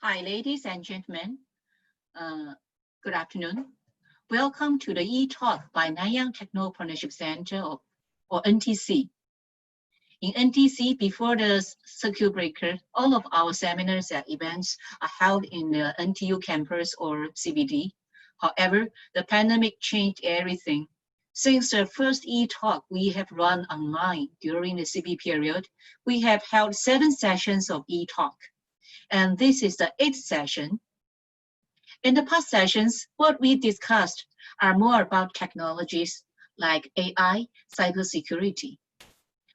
Hi, ladies and gentlemen. Good afternoon. Welcome to the e-talk by Nanyang Techno Partnership Center, or NTC. In NTC, before the circuit breaker, all of our seminars and events are held in the NTU campus or CBD. However, the pandemic changed everything. Since the first e-talk we have run online during the CB period, we have held 7 sessions of e-talk. And this is the 8th session. In the past sessions, what we discussed are more about technologies like AI, cybersecurity.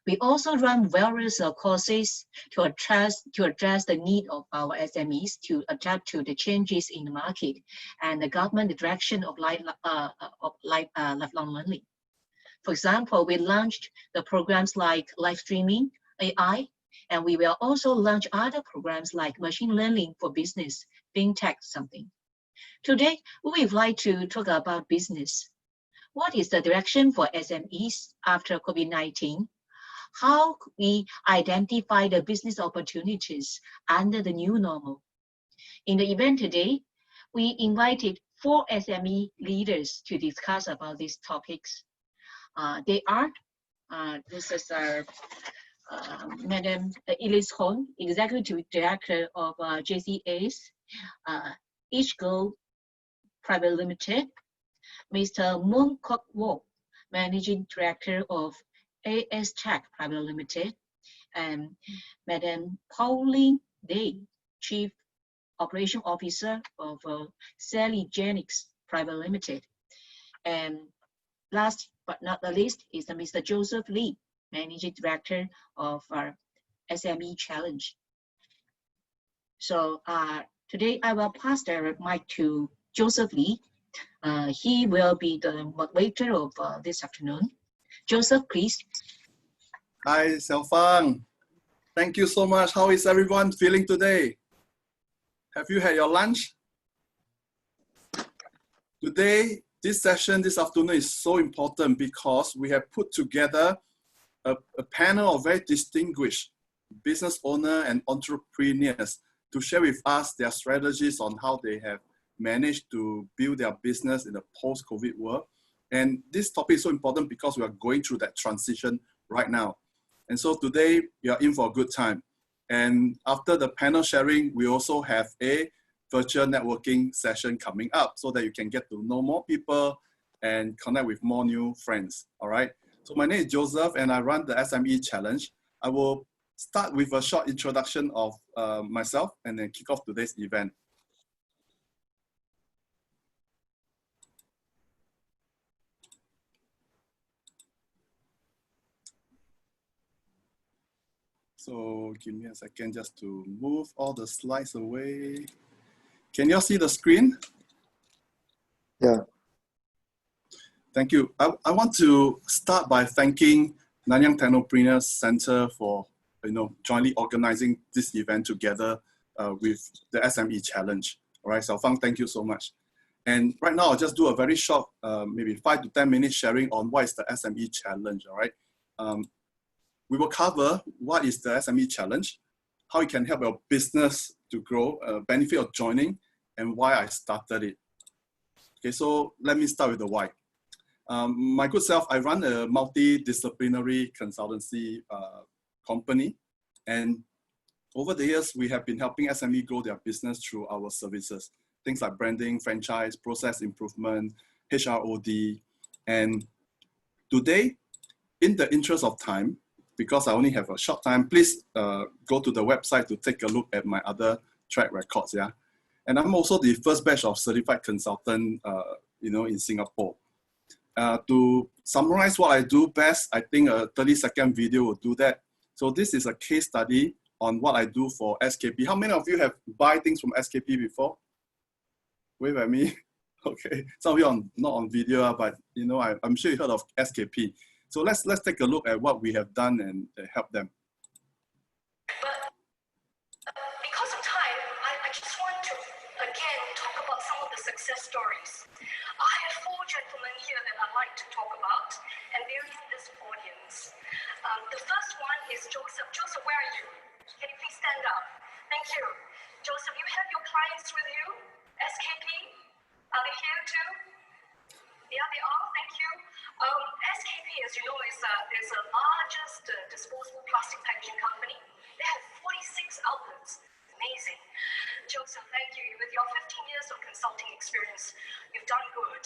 We also run various courses to address the need of our SMEs to adapt to the changes in the market and the government direction of lifelong learning. For example, we launched the programs like live streaming, AI, and we will also launch other programs like machine learning for business, fintech, something. Today, we would like to talk about business. What is the direction for SMEs after COVID-19? How we identify the business opportunities under the new normal. In the event today, we invited 4 SME leaders to discuss about these topics. They are, this is our Madam Elise, Executive Director of JCS-Echigo Private Limited, Mr. Moon Kok Wo, Managing Director of ASTech Private Limited, and Madam Pauline, Chief Operation Officer of Celligenics Private Limited. And last but not the least is Mr. Joseph Lee, Managing Director of our SME Challenge. So today I will pass the mic to Joseph Lee. He will be the moderator of this afternoon. Joseph, please. Hi, Xiaofang. Thank you so much. How is everyone feeling today? Have you had your lunch? Today, this session this afternoon is so important because we have put together a panel of very distinguished business owners and entrepreneurs to share with us their strategies on how they have managed to build their business in the post-COVID world. And this topic is so important because we are going through that transition right now. And so today, you are in for a good time. And after the panel sharing, we also have a virtual networking session coming up so that you can get to know more people and connect with more new friends, all right? So my name is Joseph and I run the SME Challenge. I will start with a short introduction of myself and then kick off today's event. So give me a second just to move all the slides away. Can you all see the screen? Yeah. Thank you. I want to start by thanking Nanyang Technopreneur Center for jointly organizing this event together with the SME Challenge. All right, Xiaofang, thank you so much. And right now, I'll just do a very short, maybe 5 to 10 minutes sharing on what is the SME Challenge, all right? We will cover what is the SME Challenge, how it can help your business to grow, benefit of joining, and why I started it. Okay, so let me start with the why. My good self, I run a multidisciplinary consultancy company. And over the years, we have been helping SME grow their business through our services. Things like branding, franchise, process improvement, HROD. And today, in the interest of time, because I only have a short time, please go to the website to take a look at my other track records, yeah? And I'm also the first batch of certified consultant, in Singapore. To summarize what I do best, I think a 30-second video will do that. So this is a case study on what I do for SKP. How many of you have buy things from SKP before? Wave at me. Okay, some of you are not on video, but I'm sure you heard of SKP. So let's take a look at what we have done and help them. But because of time, I just want to again talk about some of the success stories. I have 4 gentlemen here that I'd like to talk about, and they're in this audience. The first one is Joseph. Joseph, where are you? Can you please stand up? Thank you. Joseph, you have your clients with you? SKP? Are they here too? Yeah, they are. Thank you. SKP, as you know, is the largest disposable plastic packaging company. They have 46 outlets. Amazing. Joseph, thank you. With your 15 years of consulting experience, you've done good.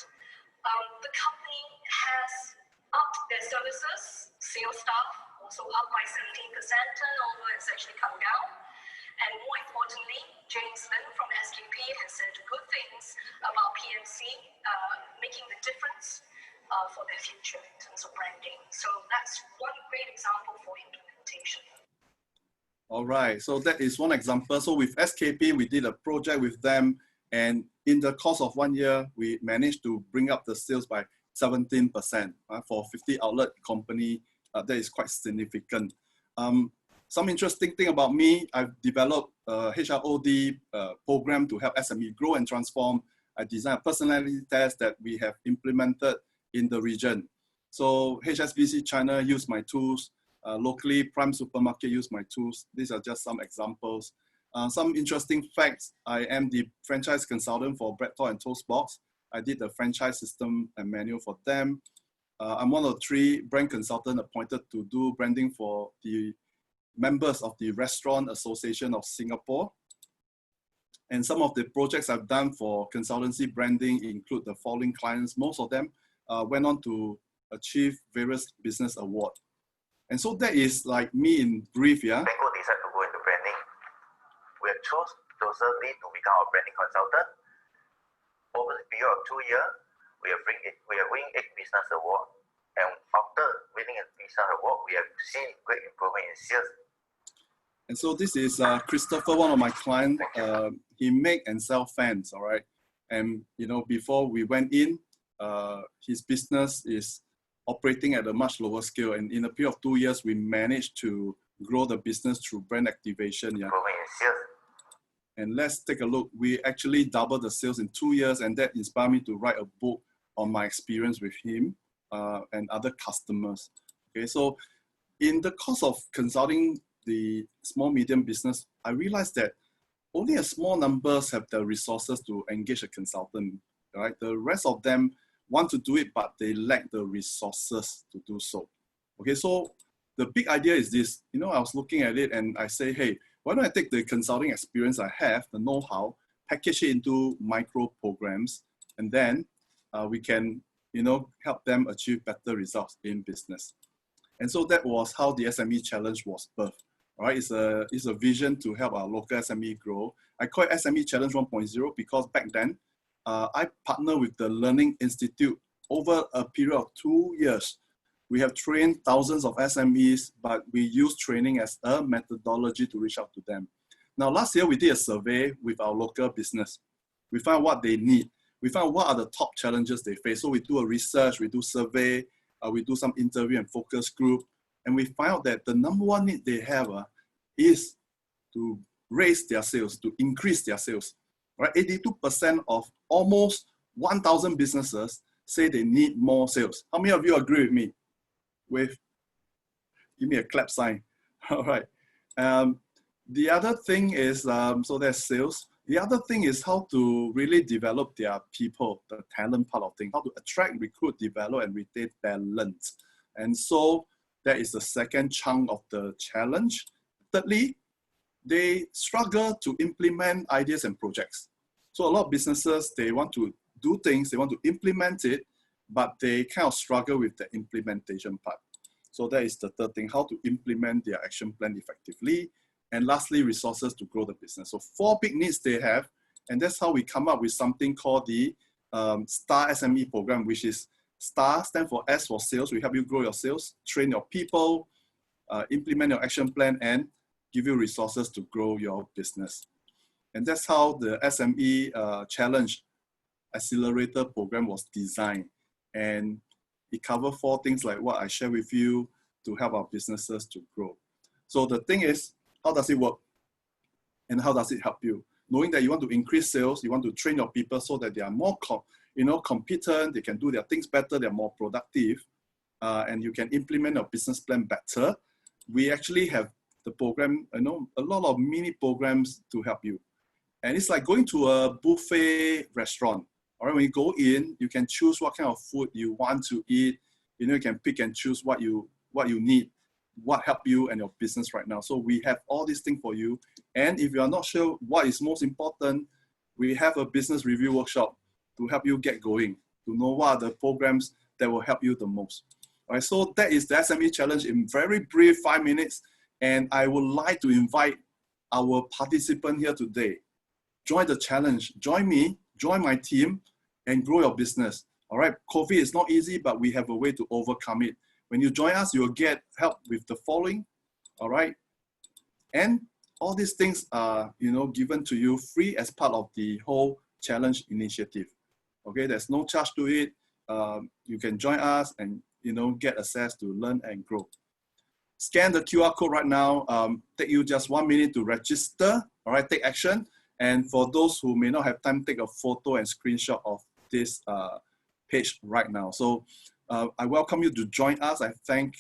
The company has upped their services. Sales staff also up by 17%. Turnover has actually come down. And more importantly, James Lin from SKP has said good things about PMC, making the difference for their future in terms of branding. So that's one great example for implementation. All right, so that is one example. So with SKP, we did a project with them, and in the course of 1 year, we managed to bring up the sales by 17%. For 50 outlet company, that is quite significant. Some interesting thing about me, I've developed a HROD program to help SME grow and transform. I designed a personality test that we have implemented in the region. So HSBC China used my tools. Locally, Prime Supermarket use my tools. These are just some examples. Some interesting facts. I am the franchise consultant for Breadtalk and Toastbox. I did the franchise system and manual for them. I'm one of 3 brand consultants appointed to do branding for the members of the Restaurant Association of Singapore. And some of the projects I've done for consultancy branding include the following clients. Most of them went on to achieve various business awards. And so that is like me in brief, yeah. Banco decided to go into branding. We have chosen Joseph Lee to become our branding consultant. Over the period of 2 years, we have won 8 business awards. And after winning a business award, we have seen great improvement in sales. And so this is Christopher, one of my clients. He make and sell fans, all right? And you know, before we went in, his business is operating at a much lower scale. And in a period of 2 years, we managed to grow the business through brand activation. Yeah. And let's take a look. We actually doubled the sales in 2 years, and that inspired me to write a book on my experience with him and other customers. Okay, so in the course of consulting the small, medium business, I realized that only a small numbers have the resources to engage a consultant, right? The rest of them want to do it, but they lack the resources to do so. Okay, so the big idea is this. You know, I was looking at it and I say, hey, why don't I take the consulting experience I have, the know-how, package it into micro programs, and then we can, you know, help them achieve better results in business. And so that was how the SME Challenge was birthed. All right, it's a vision to help our local SME grow. I call it SME Challenge 1.0 because back then, I partnered with the Learning Institute over a period of 2 years. We have trained thousands of SMEs, but we use training as a methodology to reach out to them. Now, last year, we did a survey with our local business. We found what they need. We found what are the top challenges they face. So we do a research, we do survey, we do some interview and focus group, and we found that the #1 need they have is to raise their sales, to increase their sales. Right? 82% of almost 1,000 businesses say they need more sales. How many of you agree with me? Give me a clap sign. All right. The other thing is, so that's sales. The other thing is how to really develop their people, the talent part of things, how to attract, recruit, develop, and retain talent. And so that is the second chunk of the challenge. Thirdly, they struggle to implement ideas and projects. So a lot of businesses, they want to do things, they want to implement it, but they kind of struggle with the implementation part. So that is the third thing, how to implement their action plan effectively. And lastly, resources to grow the business. So 4 big needs they have, and that's how we come up with something called the STAR SME program, which is STAR stands for S for sales. We help you grow your sales, train your people, implement your action plan, and give you resources to grow your business. And that's how the SME Challenge Accelerator program was designed. And it covers 4 things like what I share with you to help our businesses to grow. So the thing is, how does it work? And how does it help you? Knowing that you want to increase sales, you want to train your people so that they are more competent, they can do their things better, they're more productive, and you can implement your business plan better. We actually have the program, a lot of mini programs to help you. And it's like going to a buffet restaurant. All right, when you go in, you can choose what kind of food you want to eat. You know, you can pick and choose what you need, what help you and your business right now. So we have all these things for you. And if you are not sure what is most important, we have a business review workshop to help you get going, to know what are the programs that will help you the most. All right, so that is the SME Challenge in very brief 5 minutes. And I would like to invite our participant here today. Join the challenge, join me, join my team, and grow your business. All right, COVID is not easy, but we have a way to overcome it. When you join us, you'll get help with the following, all right? And all these things are, given to you free as part of the whole challenge initiative. Okay, there's no charge to it. You can join us and, get access to learn and grow. Scan the QR code right now. Take you just 1 minute to register. All right, take action. And for those who may not have time, take a photo and screenshot of this page right now. So I welcome you to join us. I thank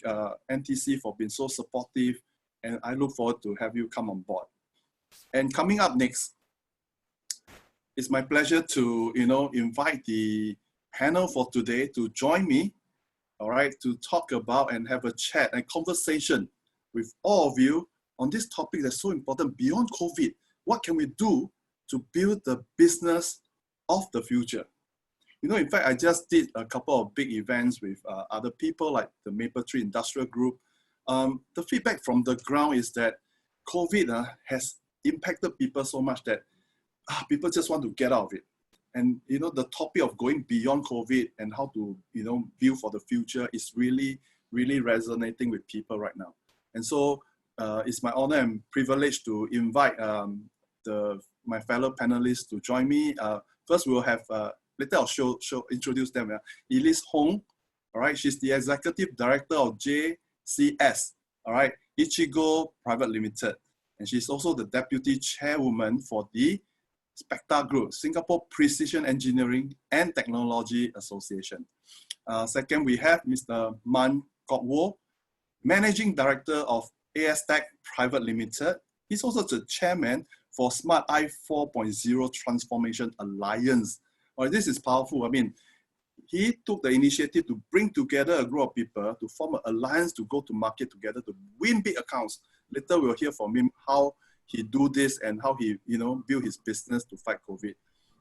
NTC for being so supportive, and I look forward to have you come on board. And coming up next, it's my pleasure to invite the panel for today to join me, all right, to talk about and have a chat and conversation with all of you on this topic that's so important beyond COVID. What can we do to build the business of the future? In fact, I just did a couple of big events with other people like the Mapletree Industrial Group. The feedback from the ground is that COVID has impacted people so much that people just want to get out of it. And the topic of going beyond COVID and how to view for the future is really, really resonating with people right now. And so it's my honor and privilege to invite my fellow panelists to join me. First, we'll have later I'll introduce them. Elise Hong, all right, she's the Executive Director of JCS, all right, Echigo Private Limited. And she's also the Deputy Chairwoman for the SPETA Group, Singapore Precision Engineering and Technology Association. Second, we have Mr. Man Kok Wo, Managing Director of ASTech Private Limited. He's also the Chairman for Smart I 4.0 Transformation Alliance. Well, this is powerful. I mean, he took the initiative to bring together a group of people to form an alliance to go to market together to win big accounts. Later, we'll hear from him how he do this and how he, build his business to fight COVID.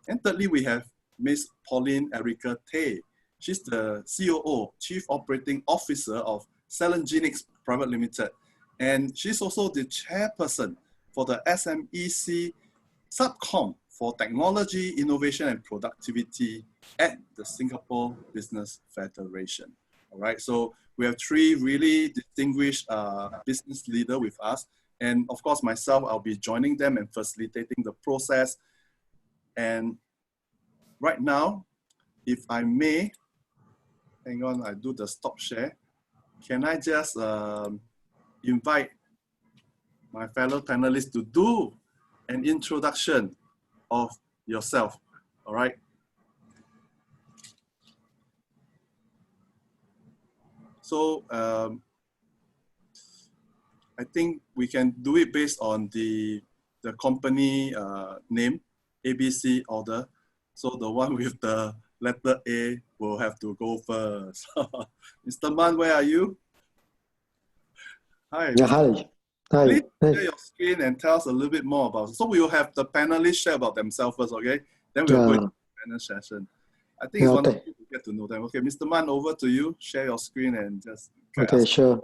And thirdly, we have Miss Pauline Erica Tay. She's the COO, Chief Operating Officer of Celligenics Private Limited. And she's also the chairperson for the SMEC Subcom for Technology, Innovation and Productivity at the Singapore Business Federation. All right, so we have three really distinguished business leaders with us. And of course, myself, I'll be joining them and facilitating the process. And right now, if I may, hang on, I do the stop share. Can I just invite my fellow panelists to do an introduction of yourself, all right? So I think we can do it based on the company name, ABC order. So the one with the letter A will have to go first. Mr. Man, where are you? Hi. Yeah, hi. Hi. Please share your screen and tell us a little bit more about it. So we will have the panelists share about themselves first, okay? Then we'll go into the panel session. I think it's wonderful to get to know them. Okay, Mr. Man, over to you. Share your screen and just... Okay, sure.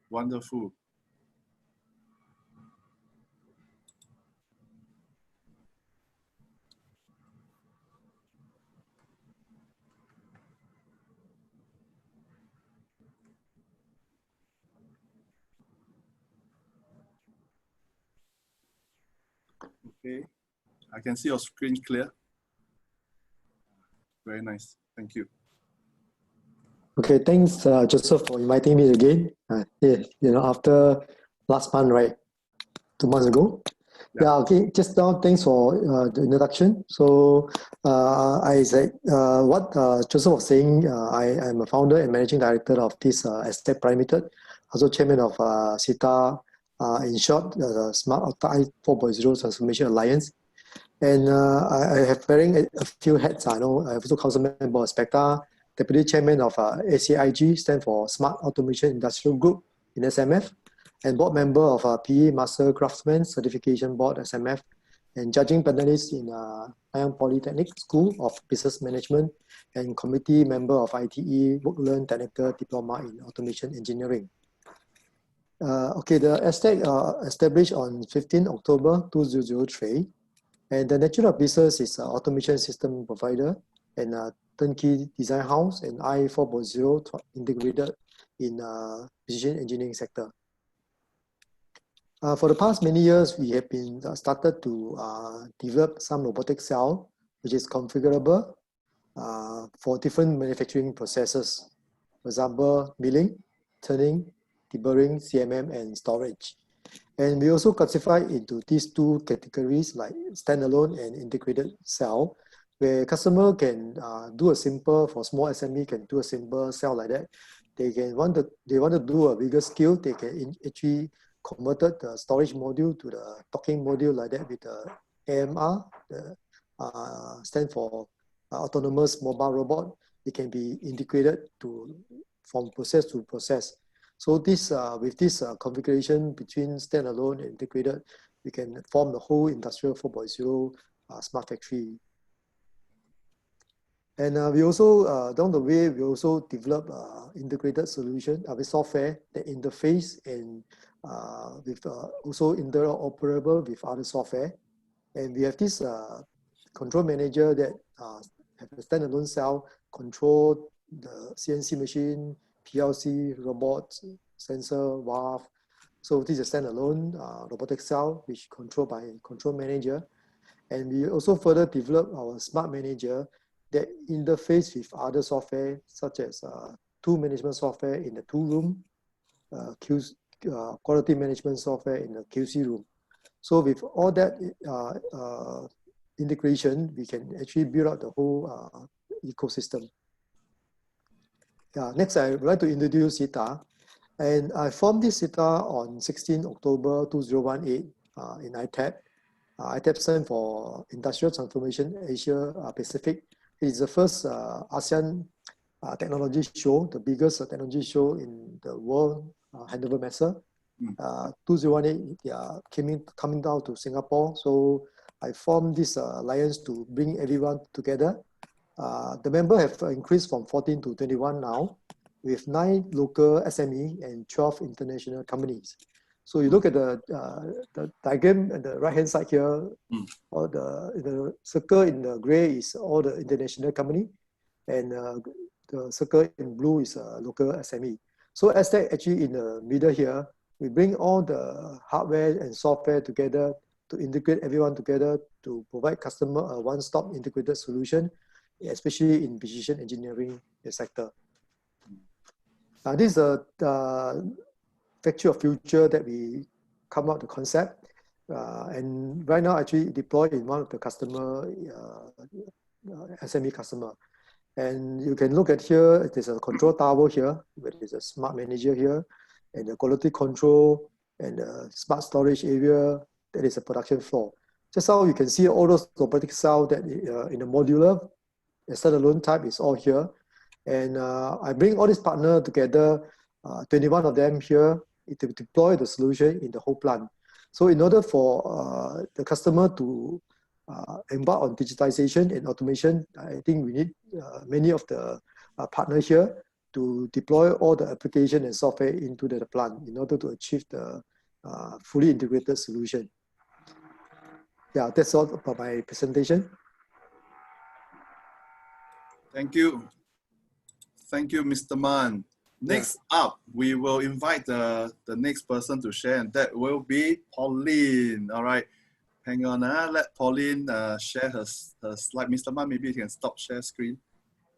Wonderful. Okay, I can see your screen clear. Very nice, thank you. Okay, thanks, Joseph, for inviting me again. After last month, right? 2 months ago. Yeah, okay, just now, thanks for the introduction. So, what Joseph was saying, I am a founder and managing director of this ASTech Private Limited, also chairman of SiTA, in short, the Smart I 4.0 Transformation Alliance. And I have wearing a few hats. I know I have also council member of SPETA, deputy chairman of ACIG, stand for Smart Automation Industrial Group in SMF, and board member of PE Master Craftsman Certification Board SMF, and judging panelist in Nanyang Polytechnic School of Business Management, and committee member of ITE Work Learn Technical Diploma in Automation Engineering. Okay, the ASTech established on 15 October 2003, and the nature of business is automation system provider, and turnkey design house and I 4.0 integrated in precision engineering sector. For the past many years, we have been started to develop some robotic cell, which is configurable for different manufacturing processes. For example, milling, turning, deburring, CMM, and storage. And we also classify into these two categories like standalone and integrated cell, where customer can do a simple, for small SME can do a simple cell like that. They want to do a bigger scale, they can actually converted the storage module to the docking module like that with the AMR, the stand for autonomous mobile robot. It can be integrated from process to process. So this with this configuration between standalone and integrated, we can form the whole industrial 4.0 smart factory. And we also, down the way, we also develop integrated solution with software that interface and with also interoperable with other software. And we have this control manager that have a standalone cell, control the CNC machine, PLC, robots, sensor, valve. So this is a standalone robotic cell which controlled by control manager. And we also further develop our smart manager that interface with other software such as tool management software in the tool room, quality management software in the QC room. So with all that integration, we can actually build out the whole ecosystem. Next, I would like to introduce SiTA. And I formed this SiTA on 16 October 2018 in ITAP. ITAP stands for Industrial Transformation Asia Pacific. It is the first ASEAN technology show, the biggest technology show in the world, handover method. 2018, coming down to Singapore. So I formed this alliance to bring everyone together. The member have increased from 14 to 21 now, with 9 local SME and 12 international companies. So you look at the diagram at the right-hand side here, or the circle in the gray is all the international company, and the circle in blue is local SME. So ASTech actually in the middle here, we bring all the hardware and software together to integrate everyone together to provide customer a one-stop integrated solution, especially in precision engineering sector. This is a factory of future that we come out the concept, and right now actually deployed in one of the customer, SME customer. And you can look at here, there's a control tower here, where there's a smart manager here, and the quality control, and the smart storage area, that is a production floor. Just how you can see all those robotic cells that in the modular, the standalone type is all here. And I bring all these partners together, 21 of them here, to deploy the solution in the whole plant. So in order for the customer to embark on digitization and automation, I think we need many of the partners here to deploy all the application and software into the plant in order to achieve the fully integrated solution. Yeah, that's all about my presentation. Thank you. Thank you, Mr. Man. Next up, we will invite the next person to share, and that will be Pauline. All right, hang on. Let Pauline share her slide. Mr. Man, maybe you can stop share screen,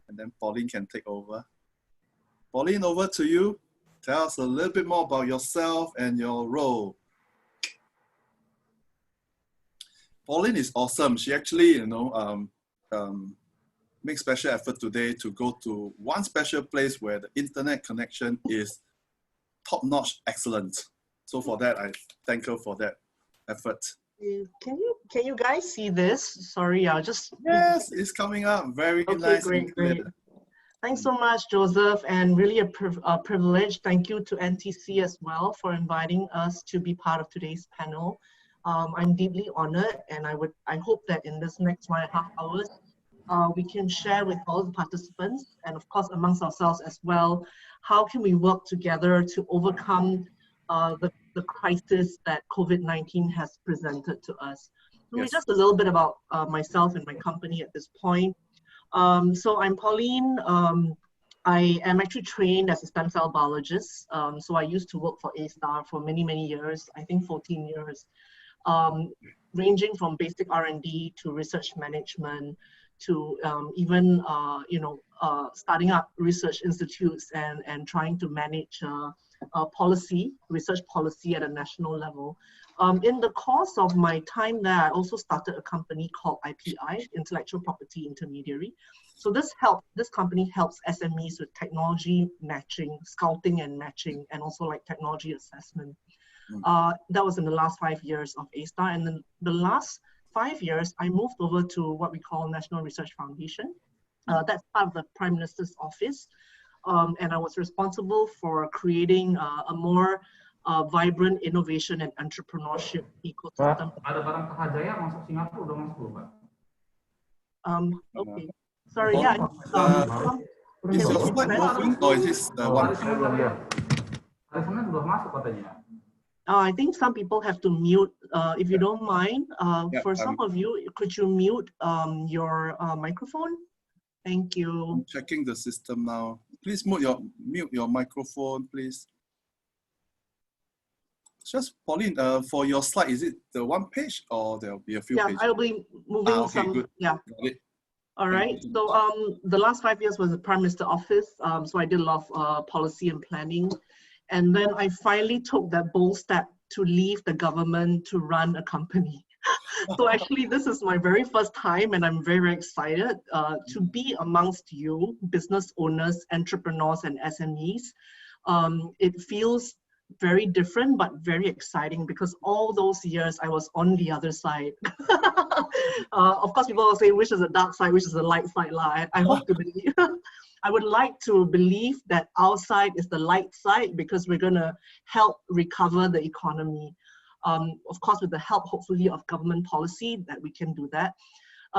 and then Pauline can take over. Pauline, over to you. Tell us a little bit more about yourself and your role. Pauline is awesome. She actually, make special effort today to go to one special place where the internet connection is top-notch excellent. So for that, I thank her for that effort. Can you guys see this? Sorry, I'll just... Yes, it's coming up. Very nice. Great. Thanks so much, Joseph, and really a privilege. Thank you to NTC as well for inviting us to be part of today's panel. I'm deeply honored, and I hope that in this next 1.5 hours, we can share with all the participants, and of course amongst ourselves as well, how can we work together to overcome the crisis that COVID-19 has presented to us. So just a little bit about myself and my company at this point. So I'm Pauline. I am actually trained as a stem cell biologist. So I used to work for ASTAR for many, many years, I think 14 years, ranging from basic R&D to research management to even, starting up research institutes and trying to manage research policy at a national level. In the course of my time there, I also started a company called IPI, Intellectual Property Intermediary. So this company helps SMEs with technology matching, scouting and matching, and also like technology assessment. That was in the last 5 years of ASTAR. And then the last 5 years, I moved over to what we call National Research Foundation. That's part of the Prime Minister's office. And I was responsible for creating a more vibrant innovation and entrepreneurship ecosystem. Okay. Sorry, yeah. Is your slide moving or is this the one? I think some people have to mute. If you don't mind, for some of you, could you mute your microphone? Thank you. I'm checking the system now. Please mute your microphone, please. Just Pauline, for your slide, is it the one page or there'll be a few pages? I'll be moving some. Good. Yeah. All right. So the last 5 years was the Prime Minister office. So I did a lot of policy and planning. And then I finally took that bold step to leave the government to run a company. So actually, this is my very first time, and I'm very, very excited to be amongst you, business owners, entrepreneurs, and SMEs. It feels very different, but very exciting because all those years I was on the other side. Of course, people will say, which is the dark side, which is the light side. I hope to believe. I would like to believe that our side is the light side because we're going to help recover the economy. Of course, with the help, hopefully, of government policy, that we can do that.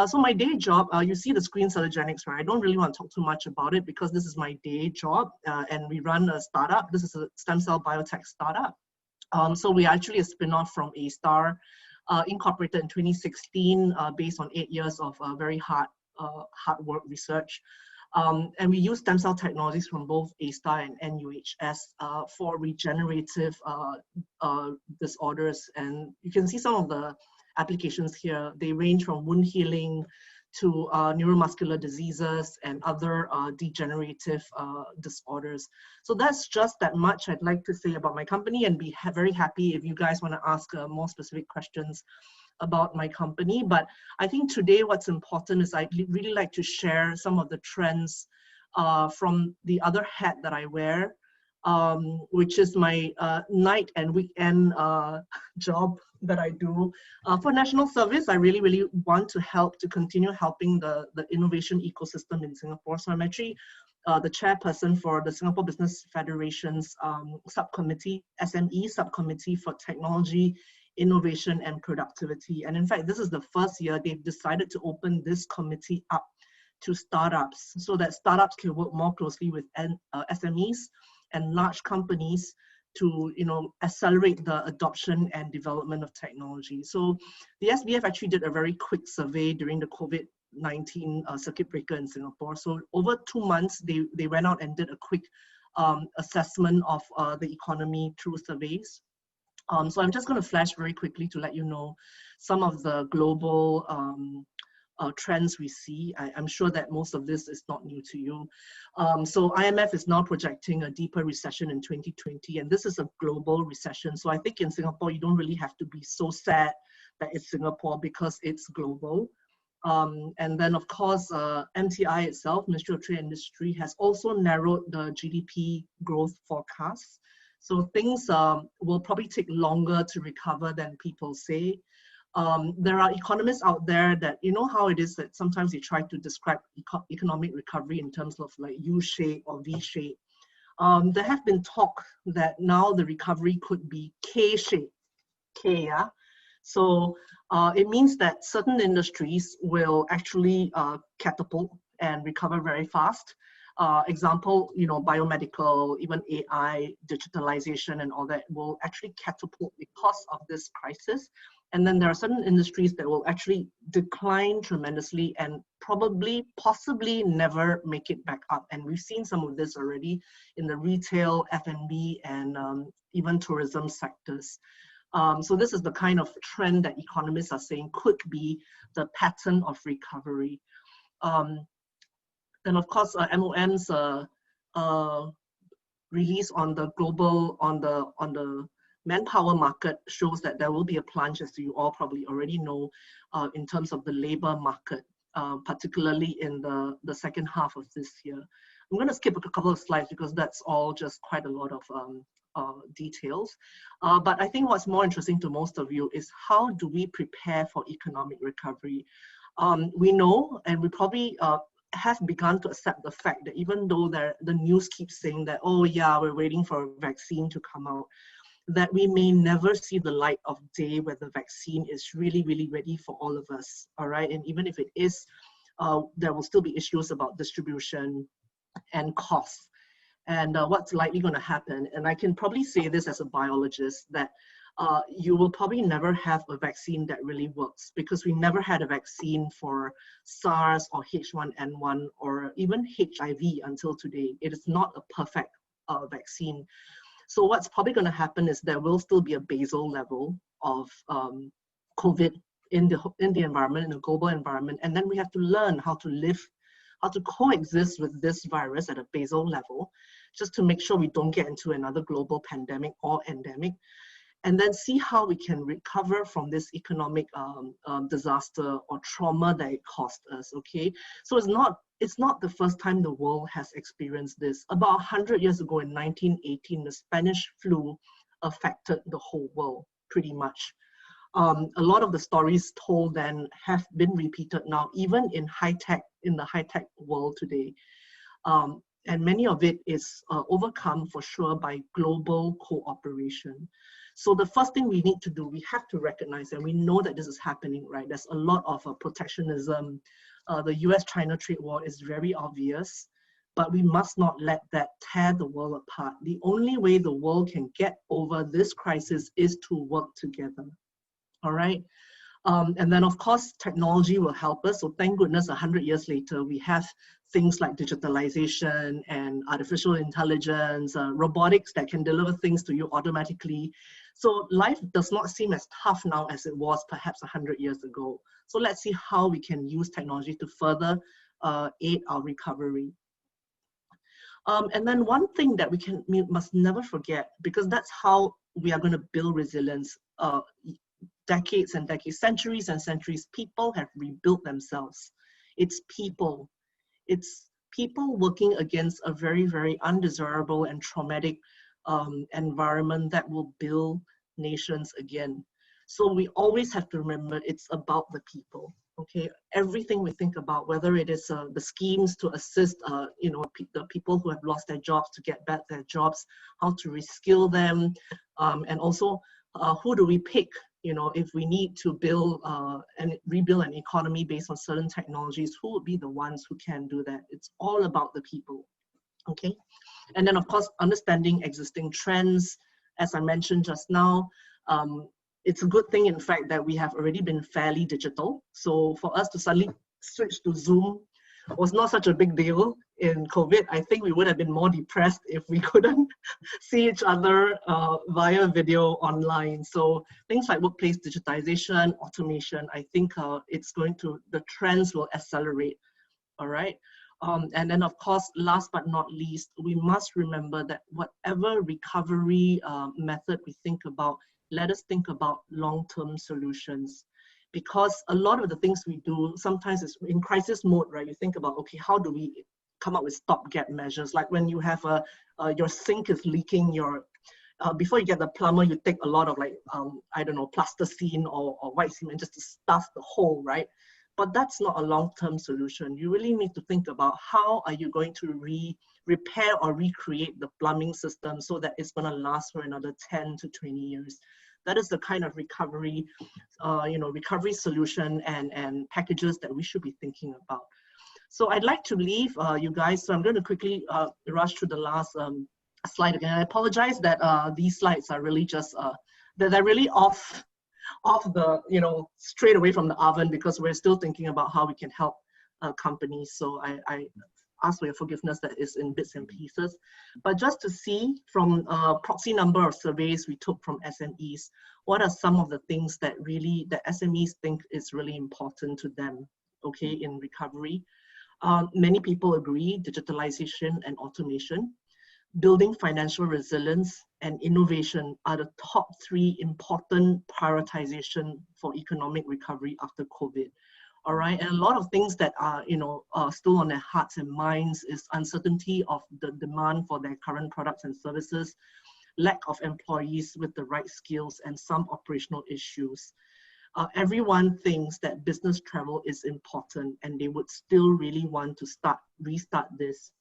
So my day job, you see the screen Celligenics, right? I don't really want to talk too much about it because this is my day job and we run a startup. This is a stem cell biotech startup. So we are actually a spin-off from ASTAR, incorporated in 2016 based on 8 years of very hard work research. And we use stem cell technologies from both ASTAR and NUHS for regenerative disorders. And you can see some of the applications here. They range from wound healing to neuromuscular diseases and other degenerative disorders. So that's just that much I'd like to say about my company, and be very happy if you guys want to ask more specific questions about my company. But I think today what's important is I'd really like to share some of the trends from the other hat that I wear, which is my night and weekend job that I do. For national service, I really, really want to continue helping the innovation ecosystem in Singapore. So I'm actually the chairperson for the Singapore Business Federation's subcommittee, SME subcommittee for technology, innovation and productivity. And in fact, this is the first year they've decided to open this committee up to startups so that startups can work more closely with SMEs and large companies to accelerate the adoption and development of technology. So the SBF actually did a very quick survey during the COVID-19 circuit breaker in Singapore. So over 2 months, they went out and did a quick assessment of the economy through surveys. So I'm just going to flash very quickly to let you know some of the global trends we see. I'm sure that most of this is not new to you. So IMF is now projecting a deeper recession in 2020, and this is a global recession. So I think in Singapore, you don't really have to be so sad that it's Singapore because it's global. And then of course, MTI itself, Ministry of Trade and Industry, has also narrowed the GDP growth forecast. So things will probably take longer to recover than people say. There are economists out there that, you know how it is that sometimes they try to describe economic recovery in terms of like U-shape or V-shape. There have been talk that now the recovery could be K-shape, K, yeah? So it means that certain industries will actually catapult and recover very fast. Example, biomedical, even AI, digitalization and all that will actually catapult because of this crisis. And then there are certain industries that will actually decline tremendously and possibly never make it back up. And we've seen some of this already in the retail, F&B, and even tourism sectors. So this is the kind of trend that economists are saying could be the pattern of recovery. Then of course, MOM's release on the global, on the manpower market shows that there will be a plunge, as you all probably already know, in terms of the labor market, particularly in the second half of this year. I'm going to skip a couple of slides because that's all just quite a lot of details. But I think what's more interesting to most of you is how do we prepare for economic recovery? We know, and we probably have begun to accept the fact that even though the news keeps saying that, oh yeah, we're waiting for a vaccine to come out, that we may never see the light of day where the vaccine is really, really ready for all of us, all right? And even if it is, there will still be issues about distribution and costs. And what's likely going to happen, and I can probably say this as a biologist, that you will probably never have a vaccine that really works, because we never had a vaccine for SARS or H1N1 or even HIV until today. It is not a perfect vaccine. So what's probably going to happen is there will still be a basal level of COVID in the environment, in the global environment, and then we have to learn how to live, how to coexist with this virus at a basal level, just to make sure we don't get into another global pandemic or endemic, and then see how we can recover from this economic disaster or trauma that it caused us, okay? So it's not the first time the world has experienced this. About 100 years ago in 1918, the Spanish flu affected the whole world, pretty much. A lot of the stories told then have been repeated now, even in the high-tech world today. And many of it is overcome for sure by global cooperation. So the first thing we need to do, we have to recognize, and we know that this is happening, right? There's a lot of protectionism. The US-China trade war is very obvious, but we must not let that tear the world apart. The only way the world can get over this crisis is to work together, all right? And then of course, technology will help us. So thank goodness 100 years later, we have things like digitalization and artificial intelligence, robotics that can deliver things to you automatically. So life does not seem as tough now as it was perhaps 100 years ago. So let's see how we can use technology to further aid our recovery. And then one thing that we must never forget, because that's how we are going to build resilience. Decades and decades, centuries and centuries, people have rebuilt themselves. It's people. It's people working against a very, very undesirable and traumatic environment that will build nations again. So we always have to remember it's about the people. Okay, everything we think about, whether it is the schemes to assist, the people who have lost their jobs to get back their jobs, how to reskill them, and also who do we pick? You know, if we need to build and rebuild an economy based on certain technologies, who would be the ones who can do that? It's all about the people, okay? And then of course, understanding existing trends, as I mentioned just now, it's a good thing, in fact, that we have already been fairly digital. So for us to suddenly switch to Zoom was not such a big deal in COVID. I think we would have been more depressed if we couldn't see each other via video online. So things like workplace digitization, automation, I think the trends will accelerate, all right? And then of course, last but not least, we must remember that whatever recovery method we think about, let us think about long-term solutions. Because a lot of the things we do sometimes is in crisis mode, right? You think about, okay, how do we come up with stopgap measures? Like when you have your sink is leaking, before you get the plumber, you take a lot of I don't know, plasticine or white cement just to stuff the hole, right? But that's not a long-term solution. You really need to think about how are you going to repair or recreate the plumbing system so that it's going to last for another 10 to 20 years. That is the kind of recovery, recovery solution and packages that we should be thinking about. So I'd like to leave you guys. So I'm going to quickly rush through the last slide again. I apologize that these slides are really just, they're really off off the, straight away from the oven, because we're still thinking about how we can help companies. So I ask for your forgiveness that is in bits and pieces. But just to see from a proxy number of surveys we took from SMEs, what are some of the things that really the SMEs think is really important to them, okay, in recovery? Many people agree digitalization and automation, building financial resilience and innovation are the top 3 important prioritization for economic recovery after COVID. All right, and a lot of things that are, still on their hearts and minds is uncertainty of the demand for their current products and services, lack of employees with the right skills, and some operational issues. Everyone thinks that business travel is important, and they would still really want to restart this,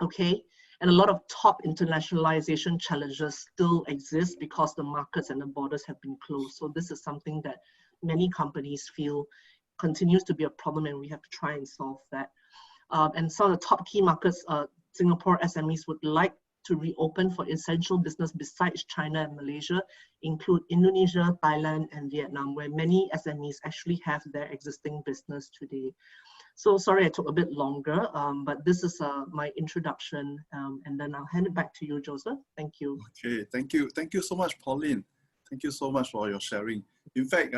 okay? And a lot of top internationalization challenges still exist because the markets and the borders have been closed. So this is something that many companies feel continues to be a problem, and we have to try and solve that. And some of the top key markets Singapore SMEs would like to reopen for essential business besides China and Malaysia include Indonesia, Thailand, and Vietnam, where many SMEs actually have their existing business today. So sorry I took a bit longer, but this is my introduction, and then I'll hand it back to you, Joseph. Thank you. Okay, thank you. Thank you so much, Pauline. Thank you so much for your sharing. In fact,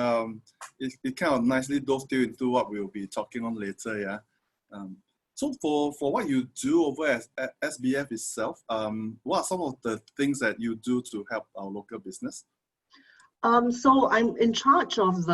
it kind of nicely dovetails into what we'll be talking on later, yeah? So for what you do over at SBF itself, what are some of the things that you do to help our local business? So I'm in charge of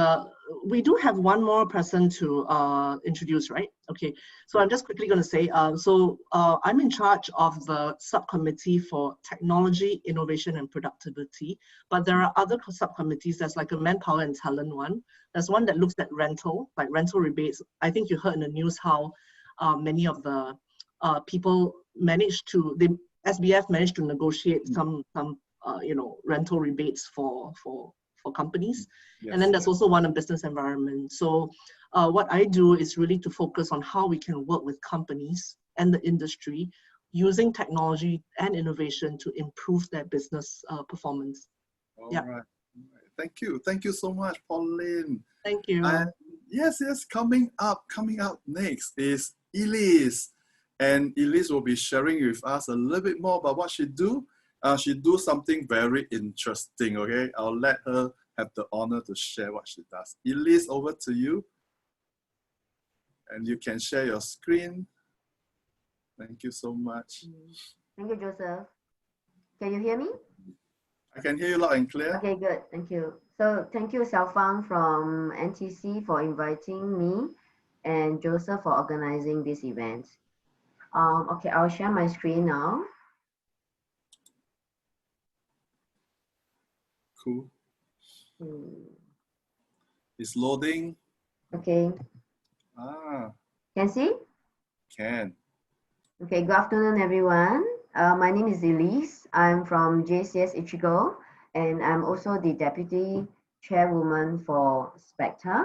we do have one more person to introduce, right? Okay, so I'm just quickly going to say, I'm in charge of the subcommittee for technology, innovation, and productivity, but there are other subcommittees. There's like a manpower and talent one. There's one that looks at rental, like rental rebates. I think you heard in the news how many of the people SBF managed to negotiate some rental rebates for companies. Yes. And then there's also one on business environment. So what I do is really to focus on how we can work with companies and the industry using technology and innovation to improve their business performance. All right. Thank you. Thank you so much, Pauline. Thank you. And yes, coming up next is Elise. And Elise will be sharing with us a little bit more about what she do. She do something very interesting, okay? I'll let her have the honor to share what she does. Elise, over to you. And you can share your screen. Thank you so much. Thank you, Joseph. Can you hear me? I can hear you loud and clear. Okay, good. Thank you. So thank you, Xiaofang from NTC for inviting me and Joseph for organizing this event. Okay, I'll share my screen now. Cool. It's loading. Okay. Can see? Can. Okay, good afternoon, everyone. My name is Elise. I'm from JCS-Echigo, and I'm also the Deputy Chairwoman for SPETA.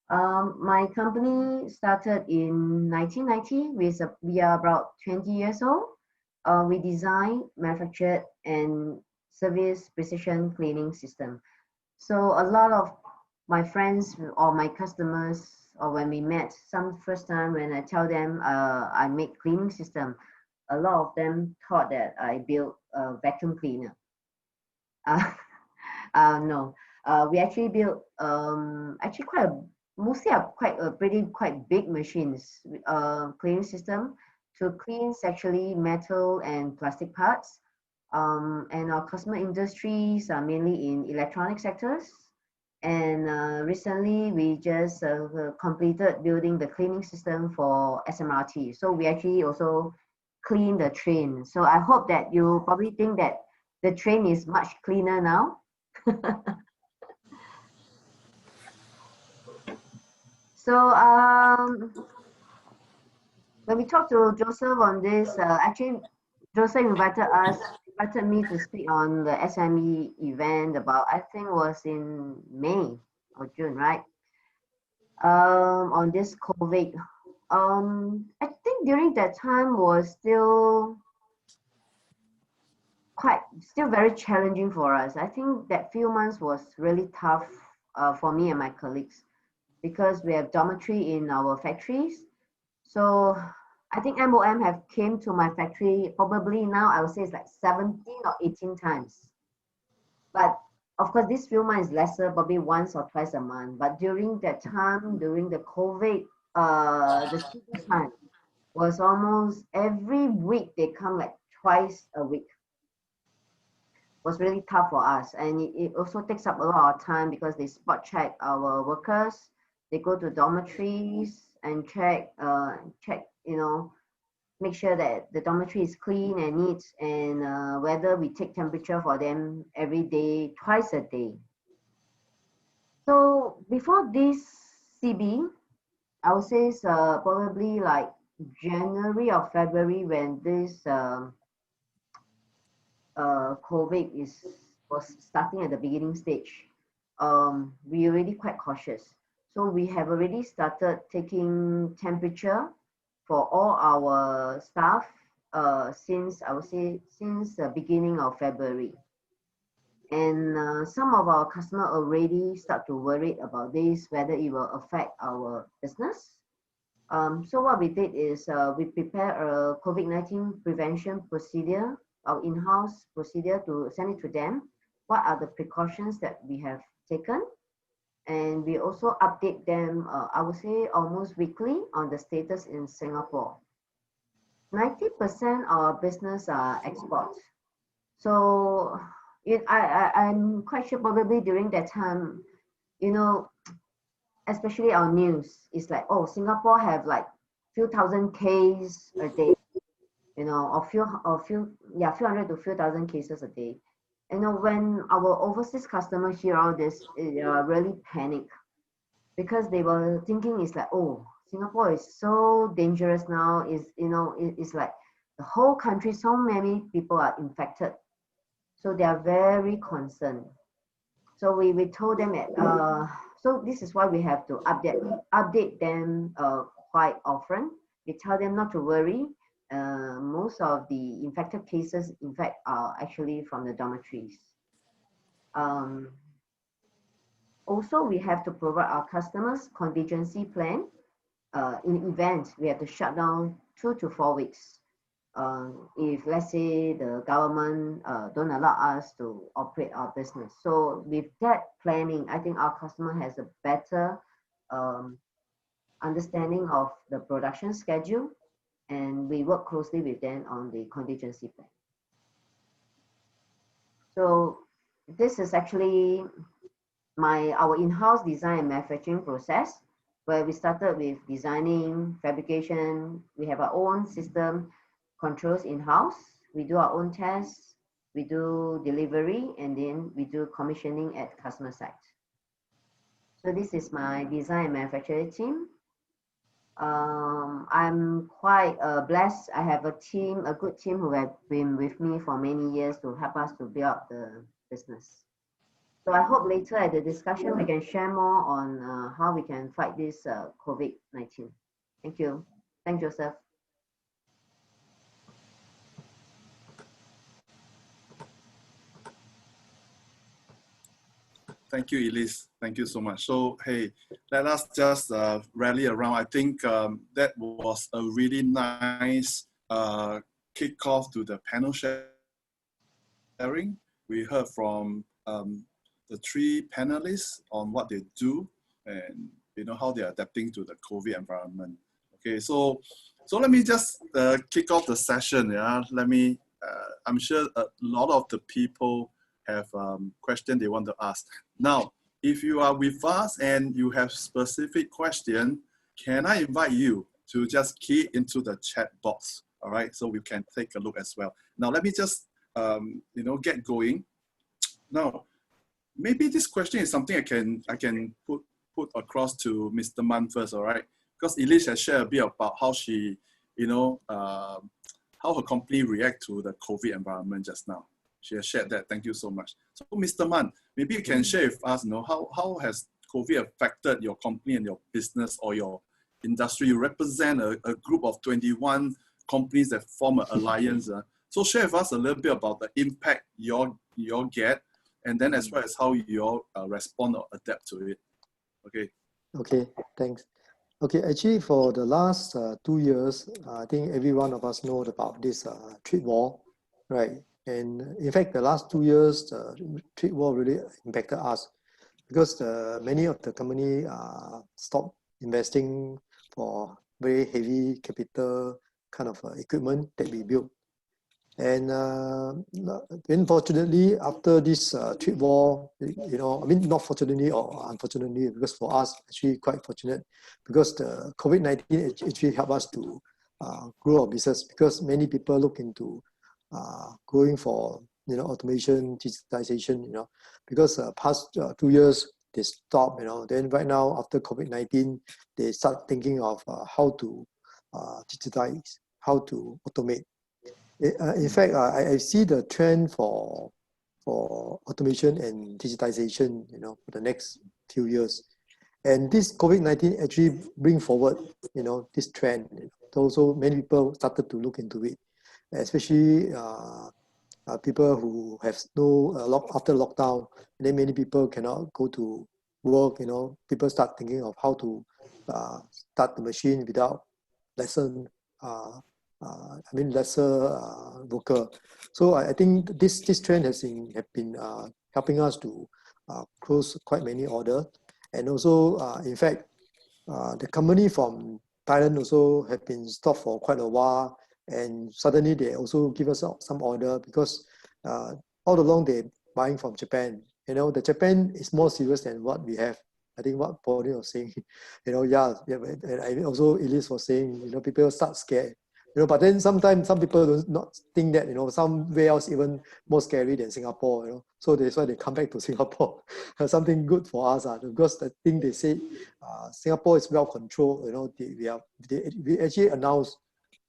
My company started in 1990. We are about 20 years old. We design, manufacture, and service precision cleaning system. So a lot of my friends or my customers, or when we met some first time when I tell them I make cleaning system, a lot of them thought that I built a vacuum cleaner. No, we actually built quite big machines, cleaning system to clean actually metal and plastic parts. And our customer industries are mainly in electronic sectors. And recently we just completed building the cleaning system for SMRT. So we actually also clean the train. So I hope that you probably think that the train is much cleaner now. So when we talked to Joseph on this, actually Joseph invited me to speak on the SME event about, I think was in May or June, right? On this COVID. I think during that time was still very challenging for us. I think that few months was really tough for me and my colleagues, because we have dormitory in our factories. So I think MOM have came to my factory probably now I would say it's like 17 or 18 times. But of course, this few months is lesser, probably once or twice a month. But during that time, during the COVID, the student time was almost every week they come like twice a week. It was really tough for us, and it also takes up a lot of time because they spot check our workers. They go to dormitories and check, make sure that the dormitory is clean and neat, and whether we take temperature for them every day, twice a day. So before this CB, I would say it's probably like January or February when this COVID was starting at the beginning stage. We already quite cautious. So we have already started taking temperature for all our staff since I would say since the beginning of February. And some of our customers already start to worry about this, whether it will affect our business. So what we did is we prepare a COVID-19 prevention procedure, our in-house procedure, to send it to them. What are the precautions that we have taken? And we also update them, I would say almost weekly, on the status in Singapore. 90% of our business are exports. So I'm quite sure probably during that time, especially our news is like, oh, Singapore have like few thousand cases a day, or few hundred to few thousand cases a day. When our overseas customers hear all this, they really panic because they were thinking it's like, oh, Singapore is so dangerous now. It's like the whole country, so many people are infected. So they are very concerned. So we told them that, so this is why we have to update them quite often. We tell them not to worry. Most of the infected cases, in fact, are actually from the dormitories. Also, we have to provide our customers contingency plan. In event, we have to shut down 2 to 4 weeks. If let's say the government don't allow us to operate our business. So with that planning, I think our customer has a better understanding of the production schedule, and we work closely with them on the contingency plan. So this is actually our in-house design and manufacturing process, where we started with designing, fabrication. We have our own system controls in-house. We do our own tests, we do delivery, and then we do commissioning at customer site. So this is my design and manufacturing team. I'm quite blessed. I have a good team who have been with me for many years to help us to build up the business. So I hope later at the discussion we can share more on how we can fight this COVID-19. Thank you. Thank you, Joseph. Thank you, Elise. Thank you so much. So, hey, let us just rally around. I think that was a really nice kickoff to the panel sharing. We heard from the 3 panelists on what they do and how they are adapting to the COVID environment. Okay, so let me just kick off the session. Yeah, I'm sure a lot of the people have questions they want to ask. Now, if you are with us and you have specific question, can I invite you to just key into the chat box? All right, so we can take a look as well. Now, let me just get going. Now, maybe this question is something I can put across to Mr. Mann first. All right, because Elise has shared a bit about how she, how her company react to the COVID environment just now. She has shared that. Thank you so much. So, Mr. Mann, maybe you can share with us, how has COVID affected your company and your business or your industry? You represent a group of 21 companies that form an alliance. So share with us a little bit about the impact you get and then as well as how you all respond or adapt to it. Okay. Okay, thanks. Okay, actually for the last 2 years, I think every one of us knows about this trade war, right? And in fact, the last 2 years, the trade war really impacted us because many of the company stopped investing for very heavy capital kind of equipment that we built. And unfortunately, after this trade war, you know, I mean, not fortunately or unfortunately, because for us, actually quite fortunate, because the COVID-19 actually helped us to grow our business, because many people look into going for, you know, automation, digitization, you know, because past 2 years, they stopped, you know, then right now, after COVID-19, they start thinking of how to digitize, how to automate. In fact, I see the trend for automation and digitization, you know, for the next few years. And this COVID-19 actually bring forward, you know, this trend. Also, many people started to look into it, especially people who have no after lockdown. And then many people cannot go to work. You know, people start thinking of how to start the machine without lesser worker. So I think this trend has been helping us to close quite many orders. And also, in fact, the company from Thailand also have been stopped for quite a while, and suddenly they also give us some order, because all along they're buying from Japan. You know, the Japan is more serious than what we have. I think what Pauline was saying, you know, and I also Elise was saying, you know, people start scared. You know, but then sometimes some people do not think that, you know, somewhere else even more scary than Singapore, you know. So that's why they come back to Singapore. Something good for us, because the thing they say, Singapore is well controlled, you know, we actually announced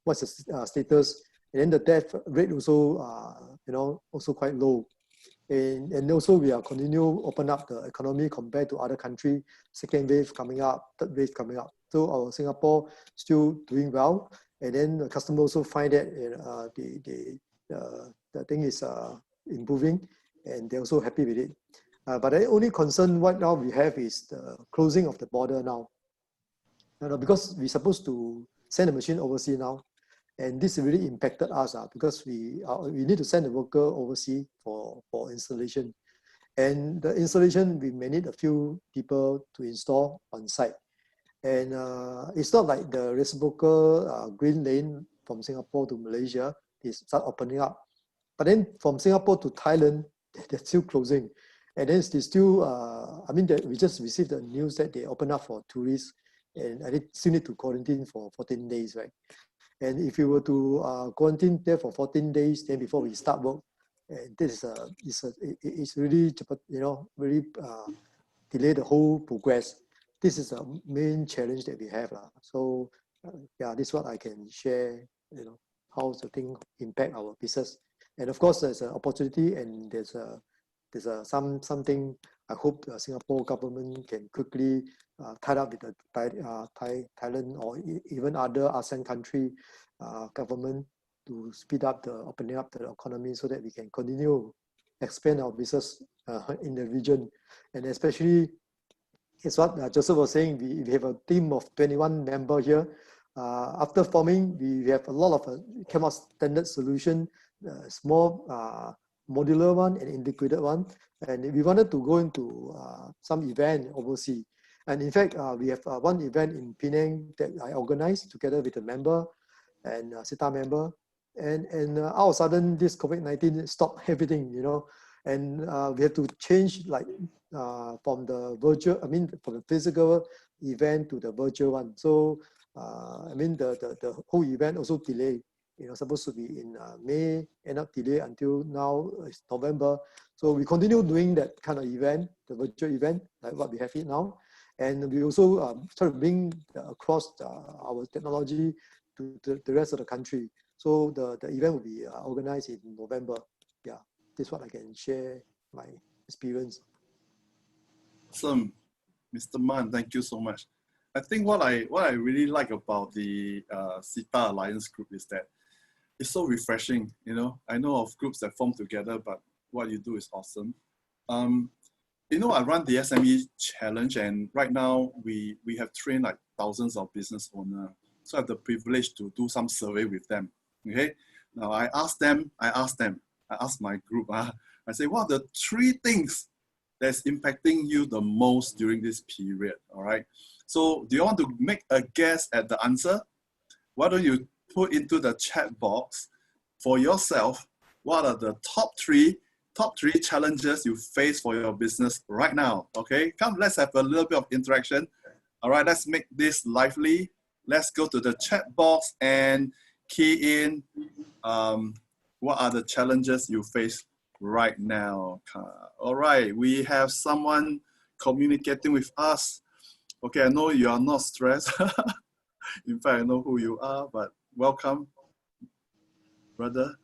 what's the status, and then the death rate also, you know, also quite low. And also we are continue open up the economy compared to other countries, second wave coming up, third wave coming up. So our Singapore still doing well. And then the customer also find that the thing is improving, and they're also happy with it. But the only concern right now we have is the closing of the border now. You know, because we're supposed to send a machine overseas now, and this really impacted us because we need to send a worker overseas for installation. And the installation, we may need a few people to install on site. And it's not like the reciprocal green lane from Singapore to Malaysia is start opening up. But then from Singapore to Thailand, they're still closing. And then they still, we just received the news that they open up for tourists, and they still need to quarantine for 14 days, right? And if you were to quarantine there for 14 days, then before we start work, this it's really, you know, really delay the whole progress. This is the main challenge that we have. So yeah, this is what I can share, you know, how the thing impact our business. And of course, there's an opportunity, and there's something I hope the Singapore government can quickly tie up with the Thailand or even other ASEAN country government to speed up the opening up the economy, so that we can continue expand our business in the region. And especially, it's what Joseph was saying, we have a team of 21 members here. After forming, we have a lot of came out standard solution, small modular one and integrated one. And we wanted to go into some event overseas. And in fact, we have one event in Penang that I organized together with a member and a SiTA member. And all of a sudden, this COVID-19 stopped everything, you know. And we have to change, like, from the virtual, from the physical event to the virtual one. So, the whole event also delayed. You know, supposed to be in May, end up delayed until now, it's November. So we continue doing that kind of event, the virtual event, like what we have it now. And we also try to bring across our technology to the rest of the country. So the event will be organized in November. Yeah, this is what I can share my experience. Awesome, Mr. Man, thank you so much. I think what I really like about the SITA Alliance group is that it's so refreshing. You know, I know of groups that form together, but what you do is awesome. You know, I run the SME challenge, and right now we have trained like thousands of business owners. So I have the privilege to do some survey with them. Okay. Now I asked my group, I say, what are the 3 things that's impacting you the most during this period? All right. So do you want to make a guess at the answer? Why don't you put into the chat box for yourself, what are the top three challenges you face for your business right now? Okay, come, let's have a little bit of interaction. All right, let's make this lively. Let's go to the chat box and key in what are the challenges you face right now. All right, we have someone communicating with us. Okay, I know you are not stressed. In fact, I know who you are, but welcome, brother.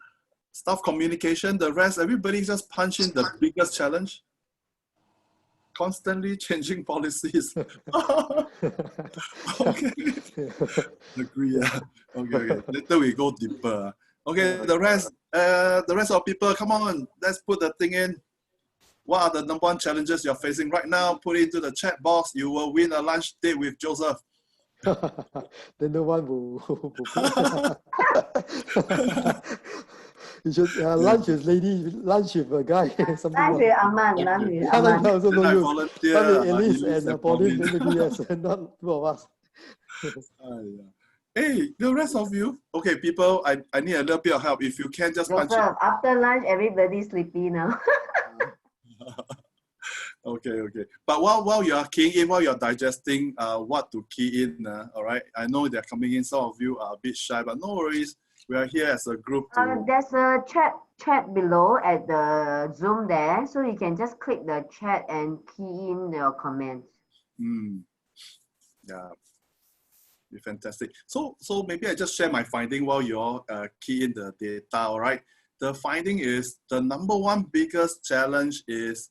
Staff communication, the rest, everybody just punch in the biggest challenge. Constantly changing policies. Okay. Agree. Yeah. Okay. Later we go deeper. Okay, the rest of people, come on, let's put the thing in. What are the number 1 challenges you're facing right now? Put it into the chat box. You will win a lunch date with Joseph. Then no one will you should lunch with a guy. Something Lunch with Aman, lunch with Aman. also no use. Volunteer, Lunch with Elise Elise and Pauline, maybe yes, not 2 of us. Hey, the rest of you, okay, people, I need a little bit of help. If you can just punch Joseph, after lunch, everybody's sleepy now. Okay. But while you are keying in, while you are digesting what to key in, all right, I know they're coming in. Some of you are a bit shy, but no worries. We are here as a group. There's a chat below at the Zoom there, so you can just click the chat and key in your comments. Yeah, be fantastic. So maybe I just share my finding while you all key in the data. All right, the finding is the number 1 biggest challenge is